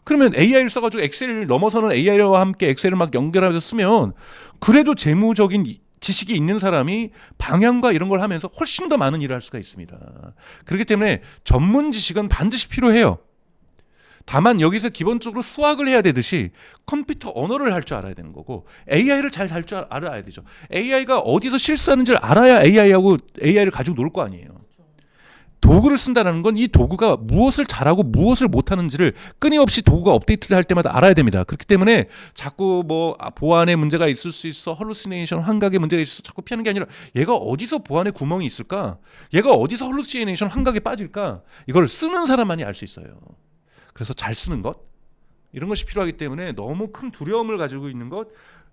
그러면 AI를 써가지고 엑셀을 넘어서는 AI와 함께 엑셀을 막 연결하면서 쓰면 그래도 재무적인 지식이 있는 사람이 방향과 이런 걸 하면서 훨씬 더 많은 일을 할 수가 있습니다. 그렇기 때문에 전문 지식은 반드시 필요해요. 다만 여기서 기본적으로 수학을 해야 되듯이 컴퓨터 언어를 할 줄 알아야 되는 거고 AI를 잘 할 줄 알아야 되죠. AI가 어디서 실수하는지를 알아야 AI를 가지고 놀 거 아니에요. 도구를 쓴다는 건 이 도구가 무엇을 잘하고 무엇을 못하는지를 끊임없이 도구가 업데이트를 할 때마다 알아야 됩니다. 그렇기 때문에 자꾸 뭐 보안에 문제가 있을 수 있어, 헐루시네이션, 환각에 문제가 있어 자꾸 피하는 게 아니라 얘가 어디서 보안에 구멍이 있을까? 얘가 어디서 헐루시네이션, 환각에 빠질까? 이걸 쓰는 사람만이 알 수 있어요. 그래서 잘 쓰는 것 이런 것이 필요하기 때문에 너무 큰 두려움을 가지고 있는 것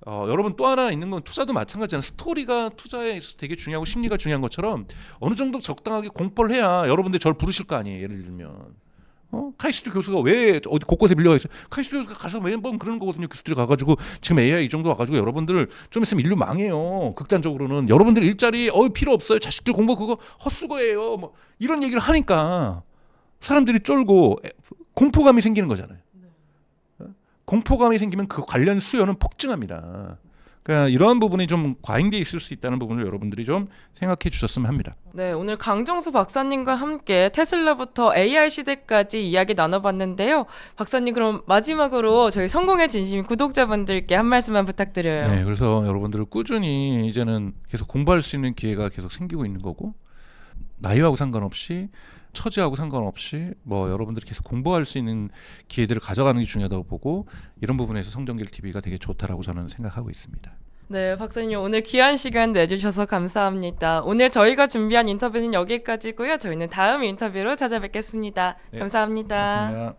여러분 또 하나 있는 건 투자도 마찬가지잖아요. 스토리가 투자에 있어서 되게 중요하고 심리가 중요한 것처럼 어느 정도 적당하게 공포를 해야 여러분들 저를 부르실 거 아니에요. 예를 들면 카이스트 교수가 왜 어디 곳곳에 밀려가 있어요. 카이스트 교수가 가서 매번 그러는 거거든요. 교수들이 가가지고 지금 AI 이 정도 와가지고 여러분들 좀 있으면 인류 망해요. 극단적으로는 여러분들 일자리 필요 없어요. 자식들 공부 그거 헛수고예요. 뭐 이런 얘기를 하니까 사람들이 쫄고 공포감이 생기는 거잖아요. 공포감이 생기면 그 관련 수요는 폭증합니다. 그러니까 이러한 부분이 좀 과잉돼 있을 수 있다는 부분을 여러분들이 좀 생각해 주셨으면 합니다. 네, 오늘 강정수 박사님과 함께 테슬라부터 AI 시대까지 이야기 나눠봤는데요. 박사님 그럼 마지막으로 저희 성공의 진심 구독자분들께 한 말씀만 부탁드려요. 네, 그래서 여러분들 꾸준히 이제는 계속 공부할 수 있는 기회가 계속 생기고 있는 거고 나이하고 상관없이 처지하고 상관없이 뭐 여러분들이 계속 공부할 수 있는 기회들을 가져가는 게 중요하다고 보고 이런 부분에서 성정길 TV가 되게 좋다라고 저는 생각하고 있습니다. 네, 박사님 오늘 귀한 시간 내주셔서 감사합니다. 오늘 저희가 준비한 인터뷰는 여기까지고요. 저희는 다음 인터뷰로 찾아뵙겠습니다. 네, 감사합니다. 고맙습니다.